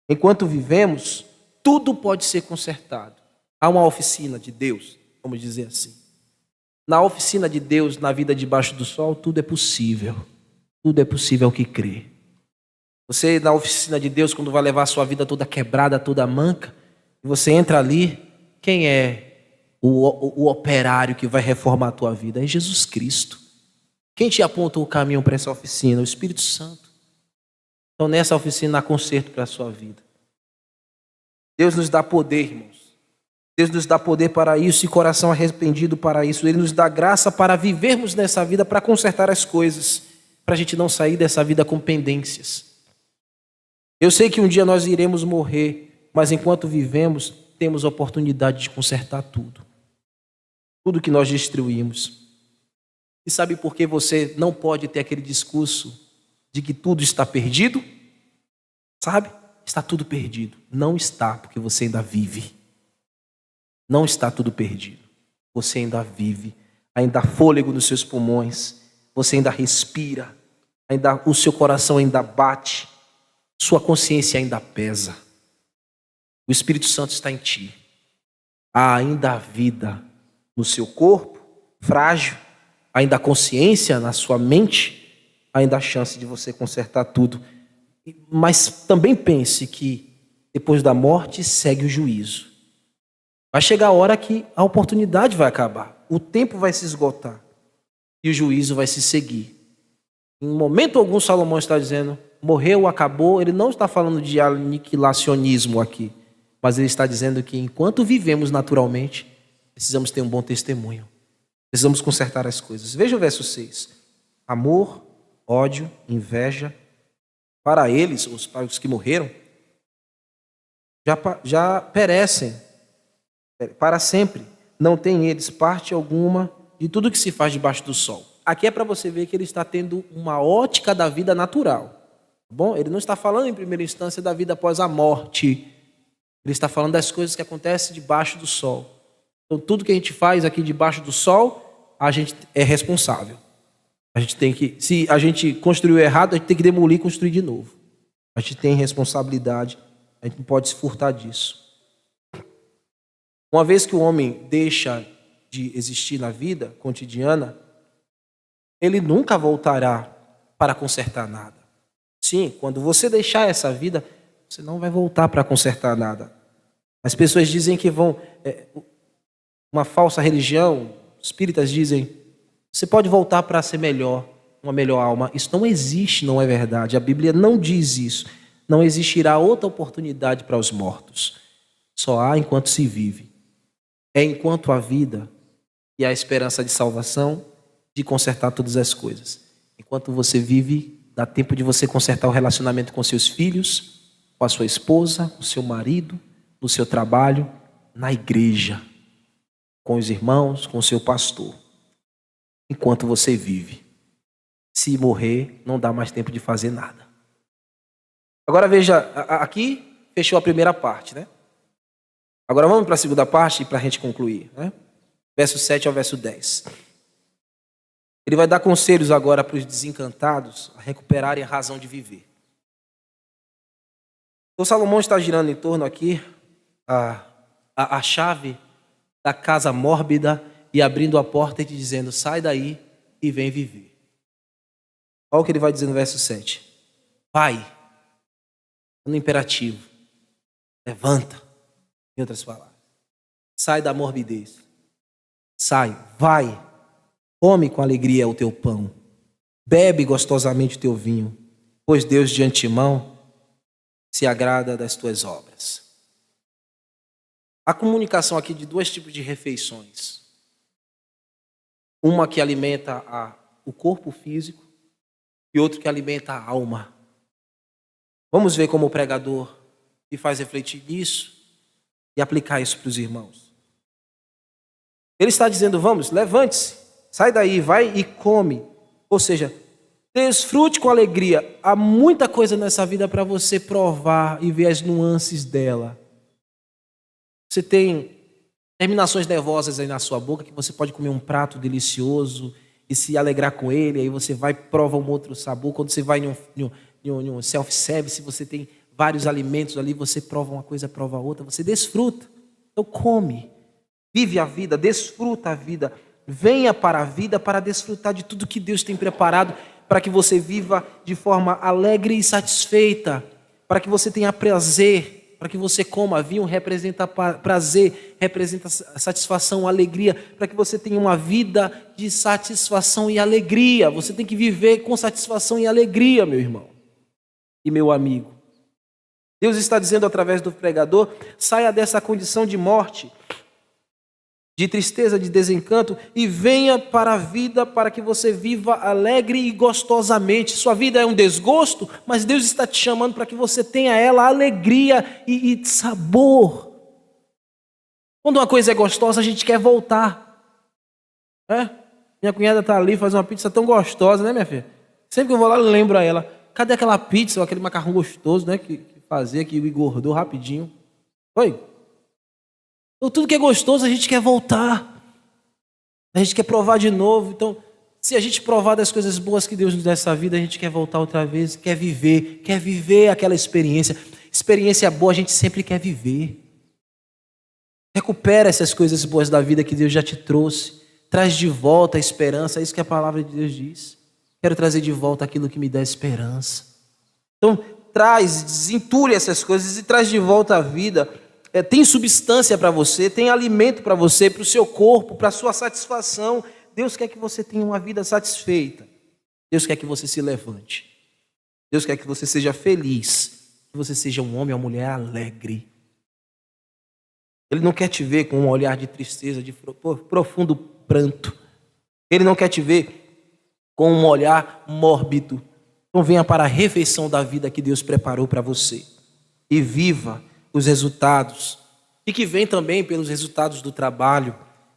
enquanto vivemos, tudo pode ser consertado. Há uma oficina de Deus, vamos dizer assim. Na oficina de Deus, na vida debaixo do sol, tudo é possível. Tudo é possível ao que crê. Você, na oficina de Deus, quando vai levar a sua vida toda quebrada, toda manca, e você entra ali, quem é o operário que vai reformar a tua vida? É Jesus Cristo. Quem te apontou o caminho para essa oficina? O Espírito Santo. Então, nessa oficina há conserto para a sua vida. Deus nos dá poder, irmãos. Deus nos dá poder para isso e coração arrependido para isso. Ele nos dá graça para vivermos nessa vida, para consertar as coisas, para a gente não sair dessa vida com pendências. Eu sei que um dia nós iremos morrer, mas enquanto vivemos, temos a oportunidade de consertar tudo. Tudo que nós destruímos. E sabe por que você não pode ter aquele discurso de que tudo está perdido? Sabe? Está tudo perdido. Não está, porque você ainda vive. Não está tudo perdido. Você ainda vive, ainda há fôlego nos seus pulmões, você ainda respira, ainda o seu coração ainda bate, sua consciência ainda pesa. O Espírito Santo está em ti. Há ainda a vida no seu corpo, frágil, ainda a consciência na sua mente, ainda a chance de você consertar tudo. Mas também pense que depois da morte segue o juízo. Vai chegar a hora que a oportunidade vai acabar, o tempo vai se esgotar e o juízo vai se seguir. Em momento algum Salomão está dizendo, morreu, acabou. Ele não está falando de aniquilacionismo aqui, mas ele está dizendo que enquanto vivemos naturalmente, precisamos ter um bom testemunho. Precisamos consertar as coisas. Veja o verso 6. Amor, ódio, inveja, para eles, para os que morreram, já perecem para sempre. Não tem eles parte alguma de tudo que se faz debaixo do sol. Aqui é para você ver que ele está tendo uma ótica da vida natural. Tá bom? Ele não está falando em primeira instância da vida após a morte. Ele está falando das coisas que acontecem debaixo do sol. Então tudo que a gente faz aqui debaixo do sol, a gente é responsável. A gente tem que, se a gente construiu errado, a gente tem que demolir e construir de novo. A gente tem responsabilidade, a gente não pode se furtar disso. Uma vez que o homem deixa de existir na vida cotidiana, ele nunca voltará para consertar nada. Sim, quando você deixar essa vida, você não vai voltar para consertar nada. As pessoas dizem que vão... uma falsa religião, espíritas dizem, você pode voltar para ser melhor, uma melhor alma. Isso não existe, não é verdade. A Bíblia não diz isso. Não existirá outra oportunidade para os mortos. Só há enquanto se vive. É enquanto há vida e a esperança de salvação, de consertar todas as coisas. Enquanto você vive, dá tempo de você consertar o relacionamento com seus filhos, com a sua esposa, com o seu marido, no seu trabalho, na igreja, com os irmãos, com o seu pastor. Enquanto você vive. Se morrer, não dá mais tempo de fazer nada. Agora veja, aqui fechou a primeira parte, né? Agora vamos para a segunda parte para a gente concluir, né? Verso 7 ao verso 10. Ele vai dar conselhos agora para os desencantados a recuperarem a razão de viver. Então Salomão está girando em torno aqui a chave da casa mórbida e abrindo a porta e te dizendo, sai daí e vem viver. Olha o que ele vai dizer no verso 7. Vai, no imperativo, levanta, em outras palavras. Sai da morbidez. Sai, vai, come com alegria o teu pão, bebe gostosamente o teu vinho, pois Deus de antemão se agrada das tuas obras. A comunicação aqui de dois tipos de refeições. Uma que alimenta o corpo físico e outra que alimenta a alma. Vamos ver como o pregador me faz refletir nisso e aplicar isso para os irmãos. Ele está dizendo, vamos, levante-se, sai daí, vai e come. Ou seja, desfrute com alegria. Há muita coisa nessa vida para você provar e ver as nuances dela. Você tem terminações nervosas aí na sua boca que você pode comer um prato delicioso e se alegrar com ele. Aí você vai e prova um outro sabor. Quando você vai em um self-service, você tem vários alimentos ali, você prova uma coisa, prova outra, você desfruta. Então come, vive a vida, desfruta a vida. Venha para a vida para desfrutar de tudo que Deus tem preparado, para que você viva de forma alegre e satisfeita, para que você tenha prazer, para que você coma. Vinho representa prazer, representa satisfação, alegria, para que você tenha uma vida de satisfação e alegria. Você tem que viver com satisfação e alegria, meu irmão e meu amigo. Deus está dizendo através do pregador: saia dessa condição de morte, de tristeza, de desencanto, e venha para a vida para que você viva alegre e gostosamente. Sua vida é um desgosto, mas Deus está te chamando para que você tenha ela alegria e sabor. Quando uma coisa é gostosa, a gente quer voltar. Minha cunhada está ali, faz uma pizza tão gostosa, né, minha filha? Sempre que eu vou lá, eu lembro a ela: cadê aquela pizza, aquele macarrão gostoso, né, que fazia, que engordou rapidinho? Oi? Então, tudo que é gostoso, a gente quer voltar. A gente quer provar de novo. Então, se a gente provar das coisas boas que Deus nos dá nessa vida, a gente quer voltar outra vez, quer viver aquela experiência. Experiência boa a gente sempre quer viver. Recupera essas coisas boas da vida que Deus já te trouxe. Traz de volta a esperança. É isso que a palavra de Deus diz. Quero trazer de volta aquilo que me dá esperança. Então, desentulhe essas coisas e traz de volta a vida. Tem substância para você, tem alimento para você, para o seu corpo, para a sua satisfação. Deus quer que você tenha uma vida satisfeita. Deus quer que você se levante. Deus quer que você seja feliz, que você seja um homem ou uma mulher alegre. Ele não quer te ver com um olhar de tristeza, de profundo pranto. Ele não quer te ver com um olhar mórbido. Então venha para a refeição da vida que Deus preparou para você e viva os resultados, e que vem também pelos resultados do trabalho,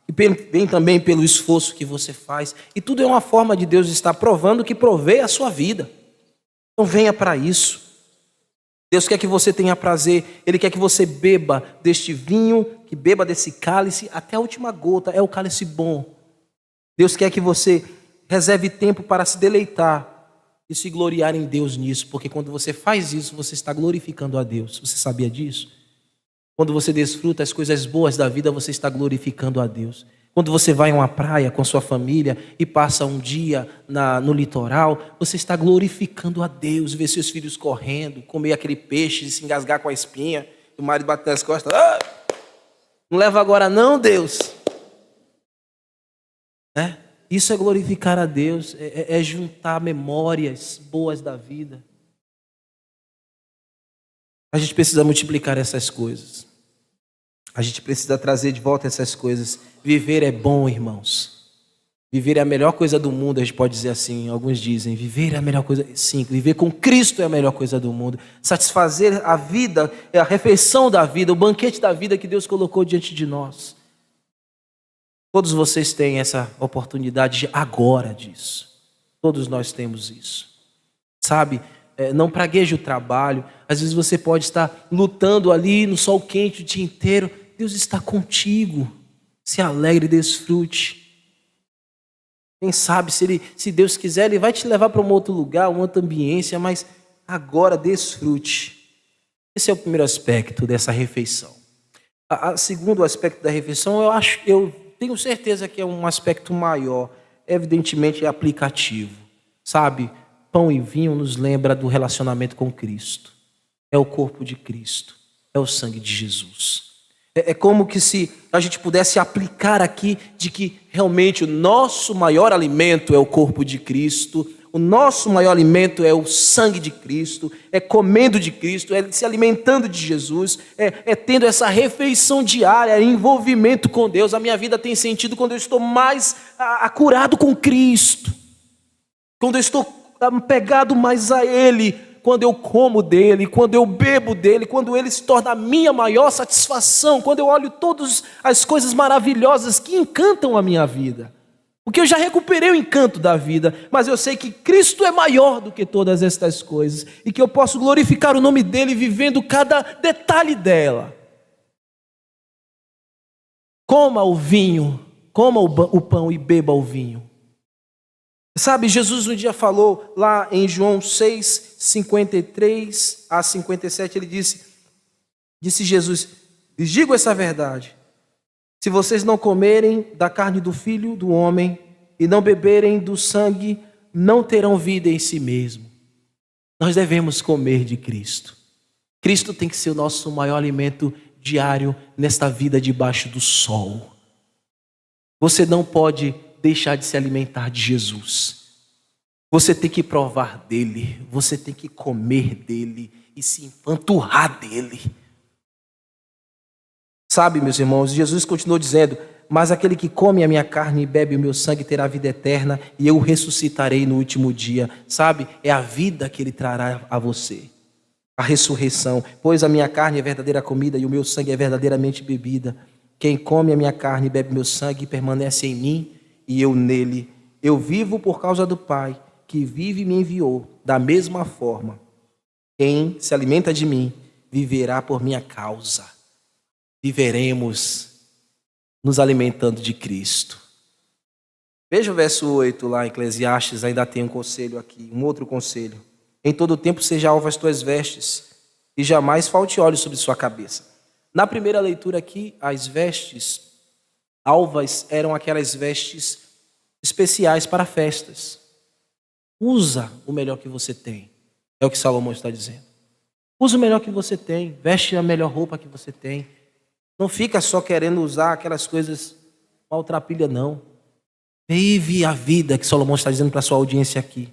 e vem também pelo esforço que você faz, e tudo é uma forma de Deus estar provando que provê a sua vida. Então venha para isso. Deus quer que você tenha prazer, Ele quer que você beba deste vinho, que beba desse cálice até a última gota. É o cálice bom. Deus quer que você reserve tempo para se deleitar e se gloriar em Deus nisso, porque quando você faz isso, você está glorificando a Deus. Você sabia disso? Quando você desfruta as coisas boas da vida, você está glorificando a Deus. Quando você vai a uma praia com sua família e passa um dia no litoral, você está glorificando a Deus. Ver seus filhos correndo, comer aquele peixe e se engasgar com a espinha, e o marido bater nas costas. Não leva agora não, Deus. Isso é glorificar a Deus, é juntar memórias boas da vida. A gente precisa multiplicar essas coisas. A gente precisa trazer de volta essas coisas. Viver é bom, irmãos. Viver é a melhor coisa do mundo, a gente pode dizer assim. Alguns dizem, viver é a melhor coisa. Sim, viver com Cristo é a melhor coisa do mundo. Satisfazer a vida, é a refeição da vida, o banquete da vida que Deus colocou diante de nós. Todos vocês têm essa oportunidade agora disso. Todos nós temos isso. Sabe, não pragueje o trabalho. Às vezes você pode estar lutando ali no sol quente o dia inteiro. Deus está contigo. Se alegre e desfrute. Quem sabe, se Deus quiser, Ele vai te levar para um outro lugar, uma outra ambiência, mas agora desfrute. Esse é o primeiro aspecto dessa refeição. O segundo aspecto da refeição, eu tenho certeza que é um aspecto maior, evidentemente é aplicativo. Sabe, pão e vinho nos lembra do relacionamento com Cristo. É o corpo de Cristo, é o sangue de Jesus. É como que se a gente pudesse aplicar aqui de que realmente o nosso maior alimento é o corpo de Cristo, o nosso maior alimento é o sangue de Cristo, é comendo de Cristo, é se alimentando de Jesus, é tendo essa refeição diária, é envolvimento com Deus. A minha vida tem sentido quando eu estou mais acurado com Cristo, quando eu estou apegado mais a Ele, quando eu como dele, quando eu bebo dele, quando ele se torna a minha maior satisfação, quando eu olho todas as coisas maravilhosas que encantam a minha vida. Porque eu já recuperei o encanto da vida, mas eu sei que Cristo é maior do que todas estas coisas e que eu posso glorificar o nome dele vivendo cada detalhe dela. Coma o vinho, coma o pão e beba o vinho. Sabe, Jesus um dia falou lá em João 6, 53 a 57, ele disse Jesus, lhes digo essa verdade, se vocês não comerem da carne do Filho do Homem e não beberem do sangue, não terão vida em si mesmo. Nós devemos comer de Cristo. Cristo tem que ser o nosso maior alimento diário nesta vida debaixo do sol. Você não pode deixar de se alimentar de Jesus. Você tem que provar dele, você tem que comer dele e se empanturrar dele. Sabe, meus irmãos, Jesus continuou dizendo, mas aquele que come a minha carne e bebe o meu sangue terá vida eterna e eu o ressuscitarei no último dia. Sabe, é a vida que ele trará a você, a ressurreição. Pois a minha carne é verdadeira comida e o meu sangue é verdadeiramente bebida. Quem come a minha carne e bebe meu sangue permanece em mim e eu nele. Eu vivo por causa do Pai, que vive e me enviou. Da mesma forma, quem se alimenta de mim viverá por minha causa. Viveremos nos alimentando de Cristo. Veja o verso 8 lá em Eclesiastes, ainda tem um conselho aqui, um outro conselho. Em todo tempo seja alva as tuas vestes e jamais falte óleo sobre sua cabeça. Na primeira leitura aqui, as vestes alvas eram aquelas vestes especiais para festas. Usa o melhor que você tem, é o que Salomão está dizendo. Usa o melhor que você tem, veste a melhor roupa que você tem. Não fica só querendo usar aquelas coisas maltrapilha, não. Vive a vida que Salomão está dizendo para a sua audiência aqui.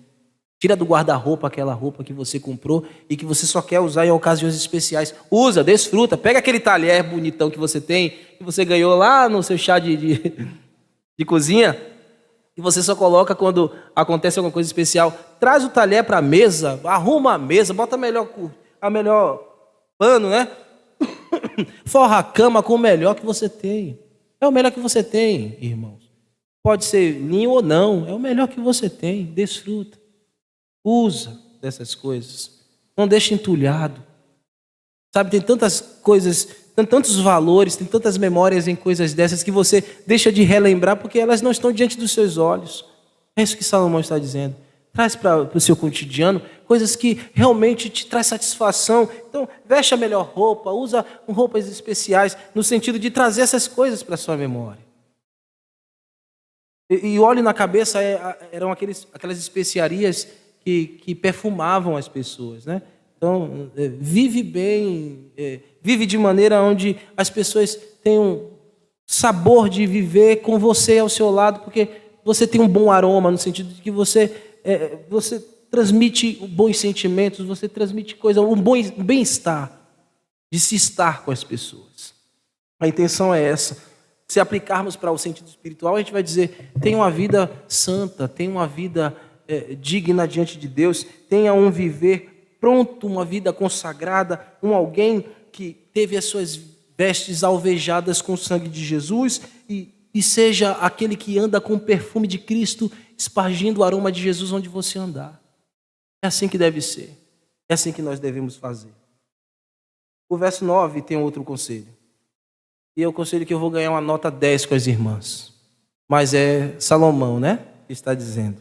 Tira do guarda-roupa aquela roupa que você comprou e que você só quer usar em ocasiões especiais. Usa, desfruta, pega aquele talher bonitão que você tem, que você ganhou lá no seu chá de cozinha, e você só coloca quando acontece alguma coisa especial. Traz o talher para a mesa, arruma a mesa, bota a melhor pano, né? Forra a cama com o melhor que você tem. É o melhor que você tem, irmãos. Pode ser linho ou não, é o melhor que você tem. Desfruta. Usa dessas coisas. Não deixe entulhado. Sabe, tem tantas coisas, tem tantos valores, tem tantas memórias em coisas dessas que você deixa de relembrar porque elas não estão diante dos seus olhos. É isso que Salomão está dizendo. Traz para o seu cotidiano coisas que realmente te traz satisfação. Então, veste a melhor roupa, usa roupas especiais, no sentido de trazer essas coisas para a sua memória. E óleo na cabeça eram aquelas especiarias que perfumavam as pessoas, né? Então, vive bem, vive de maneira onde as pessoas tenham sabor de viver com você ao seu lado, porque você tem um bom aroma, no sentido de que você transmite bons sentimentos, você transmite um bem-estar, de se estar com as pessoas. A intenção é essa. Se aplicarmos para o sentido espiritual, a gente vai dizer, tenha uma vida santa, tenha uma vida digna diante de Deus, tenha um viver pronto, uma vida consagrada, alguém que teve as suas vestes alvejadas com o sangue de Jesus e seja aquele que anda com o perfume de Cristo, espargindo o aroma de Jesus onde você andar. É assim que deve ser. É assim que nós devemos fazer. O verso 9 tem um outro conselho. E é o conselho que eu vou ganhar uma nota 10 com as irmãs. Mas é Salomão, né? Que está dizendo.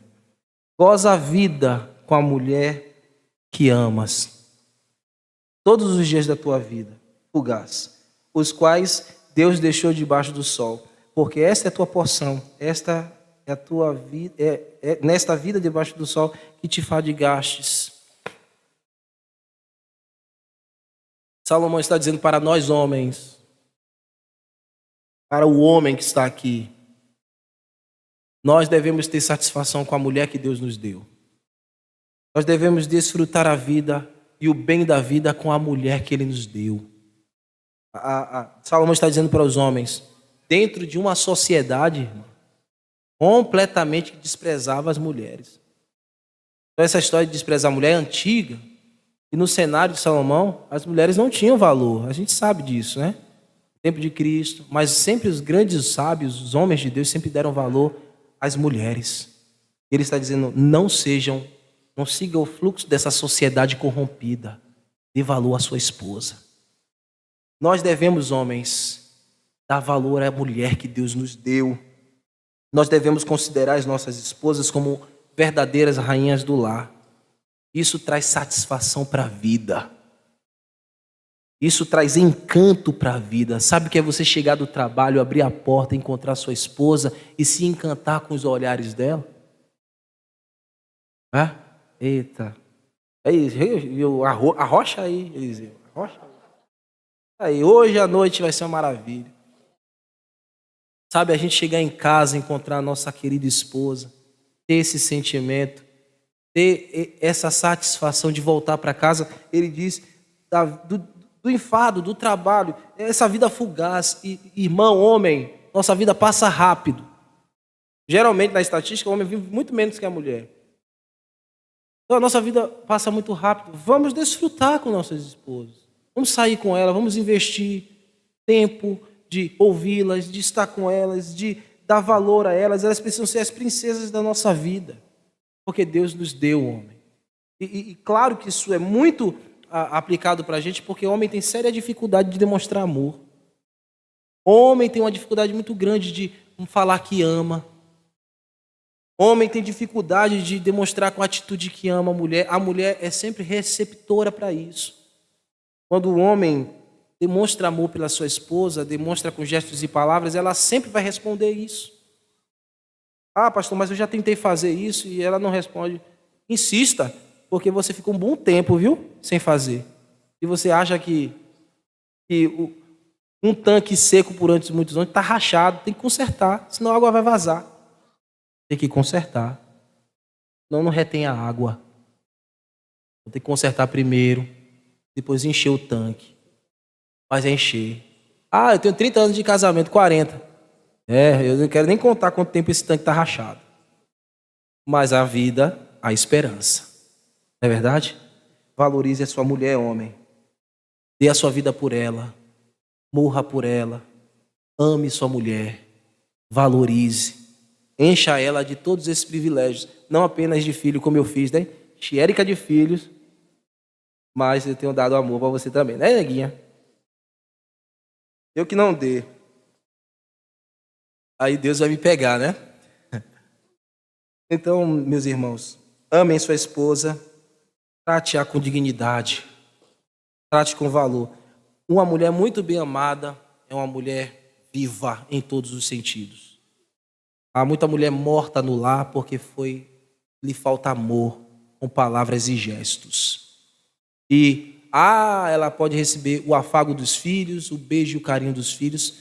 Goza a vida com a mulher que amas. Todos os dias da tua vida, fugaz, os quais Deus deixou debaixo do sol. Porque esta é a tua porção, esta é a tua vida, nesta vida debaixo do sol que te fadigastes. Salomão está dizendo para nós homens, para o homem que está aqui, nós devemos ter satisfação com a mulher que Deus nos deu. Nós devemos desfrutar a vida e o bem da vida com a mulher que Ele nos deu. Salomão está dizendo para os homens, dentro de uma sociedade, irmão, completamente que desprezava as mulheres. Então, essa história de desprezar a mulher é antiga. E no cenário de Salomão, as mulheres não tinham valor. A gente sabe disso, né? No tempo de Cristo. Mas sempre os grandes sábios, os homens de Deus, sempre deram valor às mulheres. Ele está dizendo, não sigam o fluxo dessa sociedade corrompida. Dê valor à sua esposa. Nós devemos, homens, dar valor à mulher que Deus nos deu. Nós devemos considerar as nossas esposas como verdadeiras rainhas do lar. Isso traz satisfação para a vida. Isso traz encanto para a vida. Sabe o que é você chegar do trabalho, abrir a porta, encontrar sua esposa e se encantar com os olhares dela? Eita. Aí, arrocha aí, Eliseu. Arrocha aí. Hoje à noite vai ser uma maravilha. Sabe, a gente chegar em casa, encontrar a nossa querida esposa, ter esse sentimento, ter essa satisfação de voltar para casa. Ele diz do enfado, do trabalho, essa vida fugaz. Irmão, homem, nossa vida passa rápido. Geralmente, na estatística, o homem vive muito menos que a mulher. Então, a nossa vida passa muito rápido. Vamos desfrutar com nossas esposas. Vamos sair com elas, vamos investir tempo de ouvi-las, de estar com elas, de dar valor a elas. Elas precisam ser as princesas da nossa vida, porque Deus nos deu, homem. E claro que isso é muito aplicado para a gente, porque o homem tem séria dificuldade de demonstrar amor. O homem tem uma dificuldade muito grande de falar que ama. O homem tem dificuldade de demonstrar com atitude que ama a mulher. A mulher é sempre receptora para isso. Quando o homem demonstra amor pela sua esposa, demonstra com gestos e palavras, ela sempre vai responder isso. Pastor, mas eu já tentei fazer isso e ela não responde. Insista, porque você fica um bom tempo, viu, sem fazer. E você acha que um tanque seco por muitos anos está rachado, tem que consertar, senão a água vai vazar. Tem que consertar, senão não retém a água. Tem que consertar primeiro, depois encher o tanque. Mas é encher. Eu tenho 30 anos de casamento, 40. Eu não quero nem contar quanto tempo esse tanque está rachado. Mas a vida, a esperança. Não é verdade? Valorize a sua mulher, homem. Dê a sua vida por ela. Morra por ela. Ame sua mulher. Valorize. Encha ela de todos esses privilégios. Não apenas de filho, como eu fiz, né? Xérica de filhos. Mas eu tenho dado amor para você também, né, neguinha? Eu que não dê. Aí Deus vai me pegar, né? Então, meus irmãos, amem sua esposa. Trate-a com dignidade. Trate com valor. Uma mulher muito bem amada é uma mulher viva em todos os sentidos. Há muita mulher morta no lar porque lhe falta amor com palavras e gestos. Ela pode receber o afago dos filhos, o beijo e o carinho dos filhos,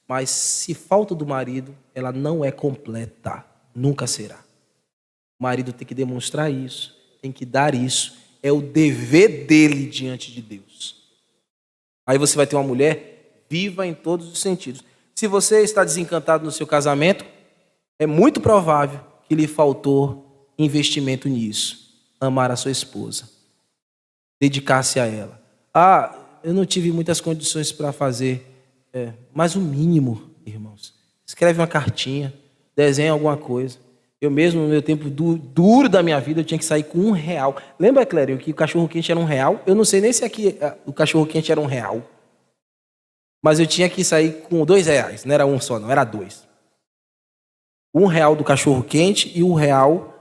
mas se falta do marido, ela não é completa, nunca será. O marido tem que demonstrar isso, tem que dar isso, é o dever dele diante de Deus. Aí você vai ter uma mulher viva em todos os sentidos. Se você está desencantado no seu casamento, é muito provável que lhe faltou investimento nisso. Amar a sua esposa. Dedicar-se a ela. Eu não tive muitas condições para fazer. Mas o mínimo, irmãos. Escreve uma cartinha, desenha alguma coisa. Eu mesmo, no meu tempo duro da minha vida, eu tinha que sair com R$1. Lembra, Clério, que o cachorro-quente era R$1? Eu não sei nem se aqui o cachorro-quente era R$1. Mas eu tinha que sair com R$2. Não era um só, não, era 2. R$1 do cachorro-quente e R$1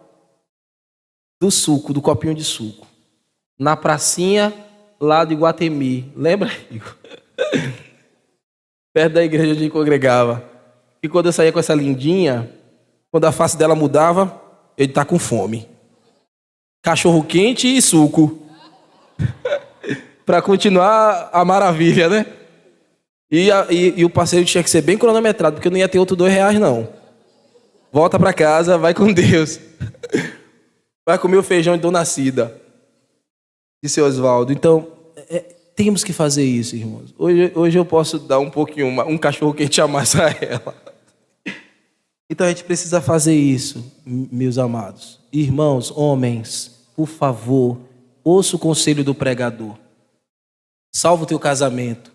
do suco, do copinho de suco. Na pracinha lá de Iguatemi. Lembra, Igor? Perto da igreja onde a gente congregava. E quando eu saía com essa lindinha, quando a face dela mudava, ele tá com fome. Cachorro-quente e suco. Para continuar a maravilha, né? E o passeio tinha que ser bem cronometrado, porque eu não ia ter outro R$2, não. Volta para casa, vai com Deus. Vai comer o feijão de Dona Cida. Disse Oswaldo. Então, temos que fazer isso, irmãos. Hoje eu posso dar um pouquinho, um cachorro quente a mais a ela. Então a gente precisa fazer isso, meus amados. Irmãos, homens, por favor, ouça o conselho do pregador. Salva o teu casamento.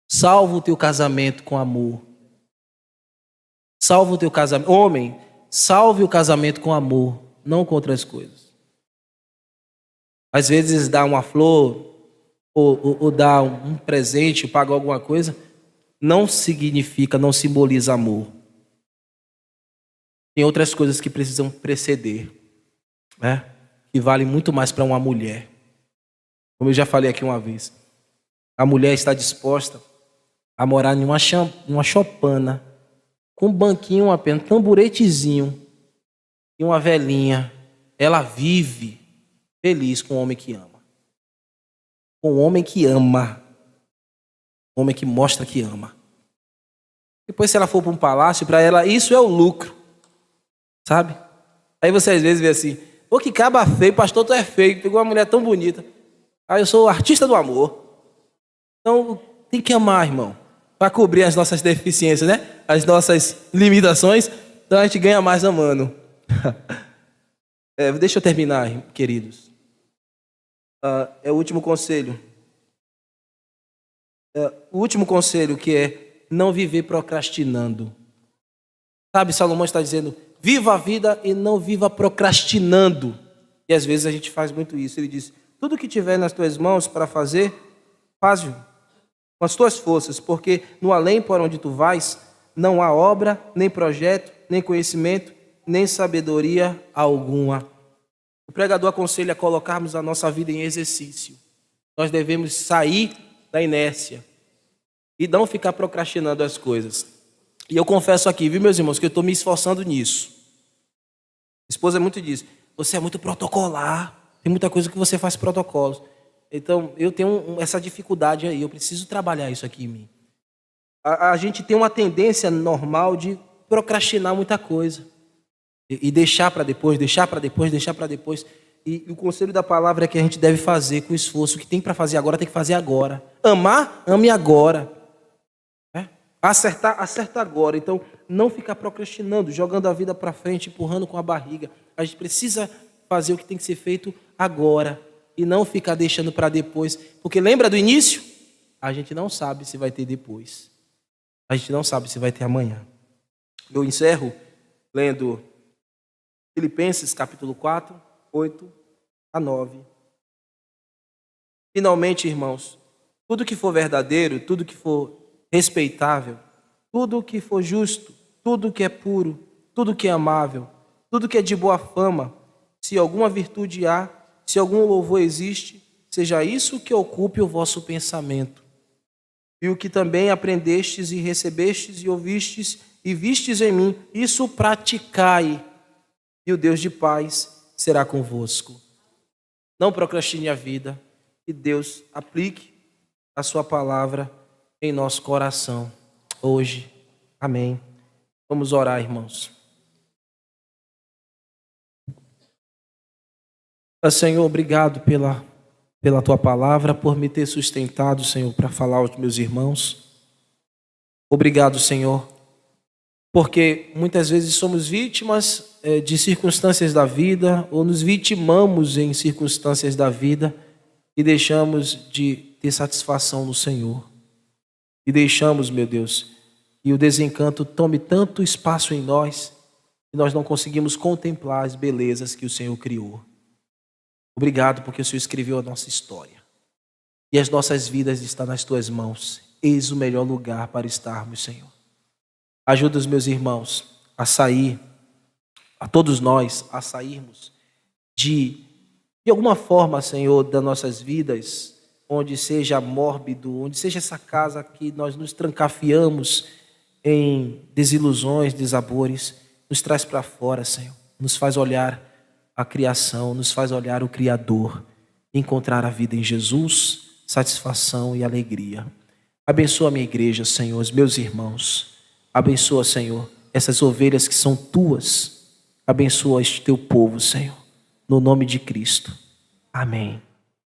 Salva o teu casamento com amor. Salva o teu casamento. Homem, salve o casamento com amor, não com outras coisas. Às vezes dar uma flor ou dar um presente, pagar alguma coisa, não significa, não simboliza amor. tem outras coisas que precisam preceder, né? Que valem muito mais para uma mulher. Como eu já falei aqui uma vez, a mulher está disposta a morar em uma chopana, com um banquinho apenas, um tamburetezinho e uma velhinha. Ela vive feliz com o homem que ama. Com o homem que ama. O homem que mostra que ama. Depois, se ela for para um palácio, para ela, isso é o lucro. Sabe? Aí você às vezes vê assim, pô, que caba feio, pastor, tu é feio, pegou uma mulher tão bonita. Aí eu sou o artista do amor. Então, tem que amar, irmão, para cobrir as nossas deficiências, né? As nossas limitações. Então a gente ganha mais amando. Deixa eu terminar, queridos. É o último conselho. O último conselho, que é não viver procrastinando. Sabe, Salomão está dizendo, viva a vida e não viva procrastinando. E às vezes a gente faz muito isso. Ele diz, tudo que tiver nas tuas mãos para fazer, faz-o com as tuas forças, porque no além por onde tu vais, não há obra, nem projeto, nem conhecimento, nem sabedoria alguma. O pregador aconselha a colocarmos a nossa vida em exercício. Nós devemos sair da inércia e não ficar procrastinando as coisas. E eu confesso aqui, viu, meus irmãos, que eu estou me esforçando nisso. Minha esposa é muito disso. Você é muito protocolar. Tem muita coisa que você faz protocolos. Então, eu tenho essa dificuldade aí. Eu preciso trabalhar isso aqui em mim. A gente tem uma tendência normal de procrastinar muita coisa. E deixar para depois, deixar para depois, deixar para depois. E o conselho da palavra é que a gente deve fazer com esforço. O que tem para fazer agora, tem que fazer agora. Amar, ame agora. Acertar, acerta agora. Então, não ficar procrastinando, jogando a vida para frente, empurrando com a barriga. A gente precisa fazer o que tem que ser feito agora e não ficar deixando para depois. Porque lembra do início? A gente não sabe se vai ter depois. A gente não sabe se vai ter amanhã. Eu encerro lendo Filipenses capítulo 4, 8 a 9. Finalmente, irmãos, tudo que for verdadeiro, tudo que for respeitável, tudo que for justo, tudo que é puro, tudo que é amável, tudo que é de boa fama, se alguma virtude há, se algum louvor existe, seja isso que ocupe o vosso pensamento. E o que também aprendestes e recebestes e ouvistes e vistes em mim, isso praticai, e o Deus de paz será convosco. Não procrastine a vida, e Deus aplique a sua palavra em nosso coração hoje. Amém. Vamos orar, irmãos. Senhor, obrigado pela tua palavra, por me ter sustentado, Senhor, para falar aos meus irmãos. Obrigado, Senhor, porque muitas vezes somos vítimas de circunstâncias da vida, ou nos vitimamos em circunstâncias da vida e deixamos de ter satisfação no Senhor. E deixamos, meu Deus, que o desencanto tome tanto espaço em nós que nós não conseguimos contemplar as belezas que o Senhor criou. Obrigado porque o Senhor escreveu a nossa história. E as nossas vidas estão nas tuas mãos. Eis o melhor lugar para estarmos, Senhor. Ajuda os meus irmãos a sair, a todos nós, a sairmos de alguma forma, Senhor, das nossas vidas, onde seja mórbido, onde seja essa casa que nós nos trancafiamos em desilusões, desabores, nos traz para fora, Senhor. Nos faz olhar a criação, nos faz olhar o Criador, encontrar a vida em Jesus, satisfação e alegria. Abençoa a minha igreja, Senhor, os meus irmãos. Abençoa, Senhor, essas ovelhas que são tuas. Abençoa este teu povo, Senhor, no nome de Cristo. Amém.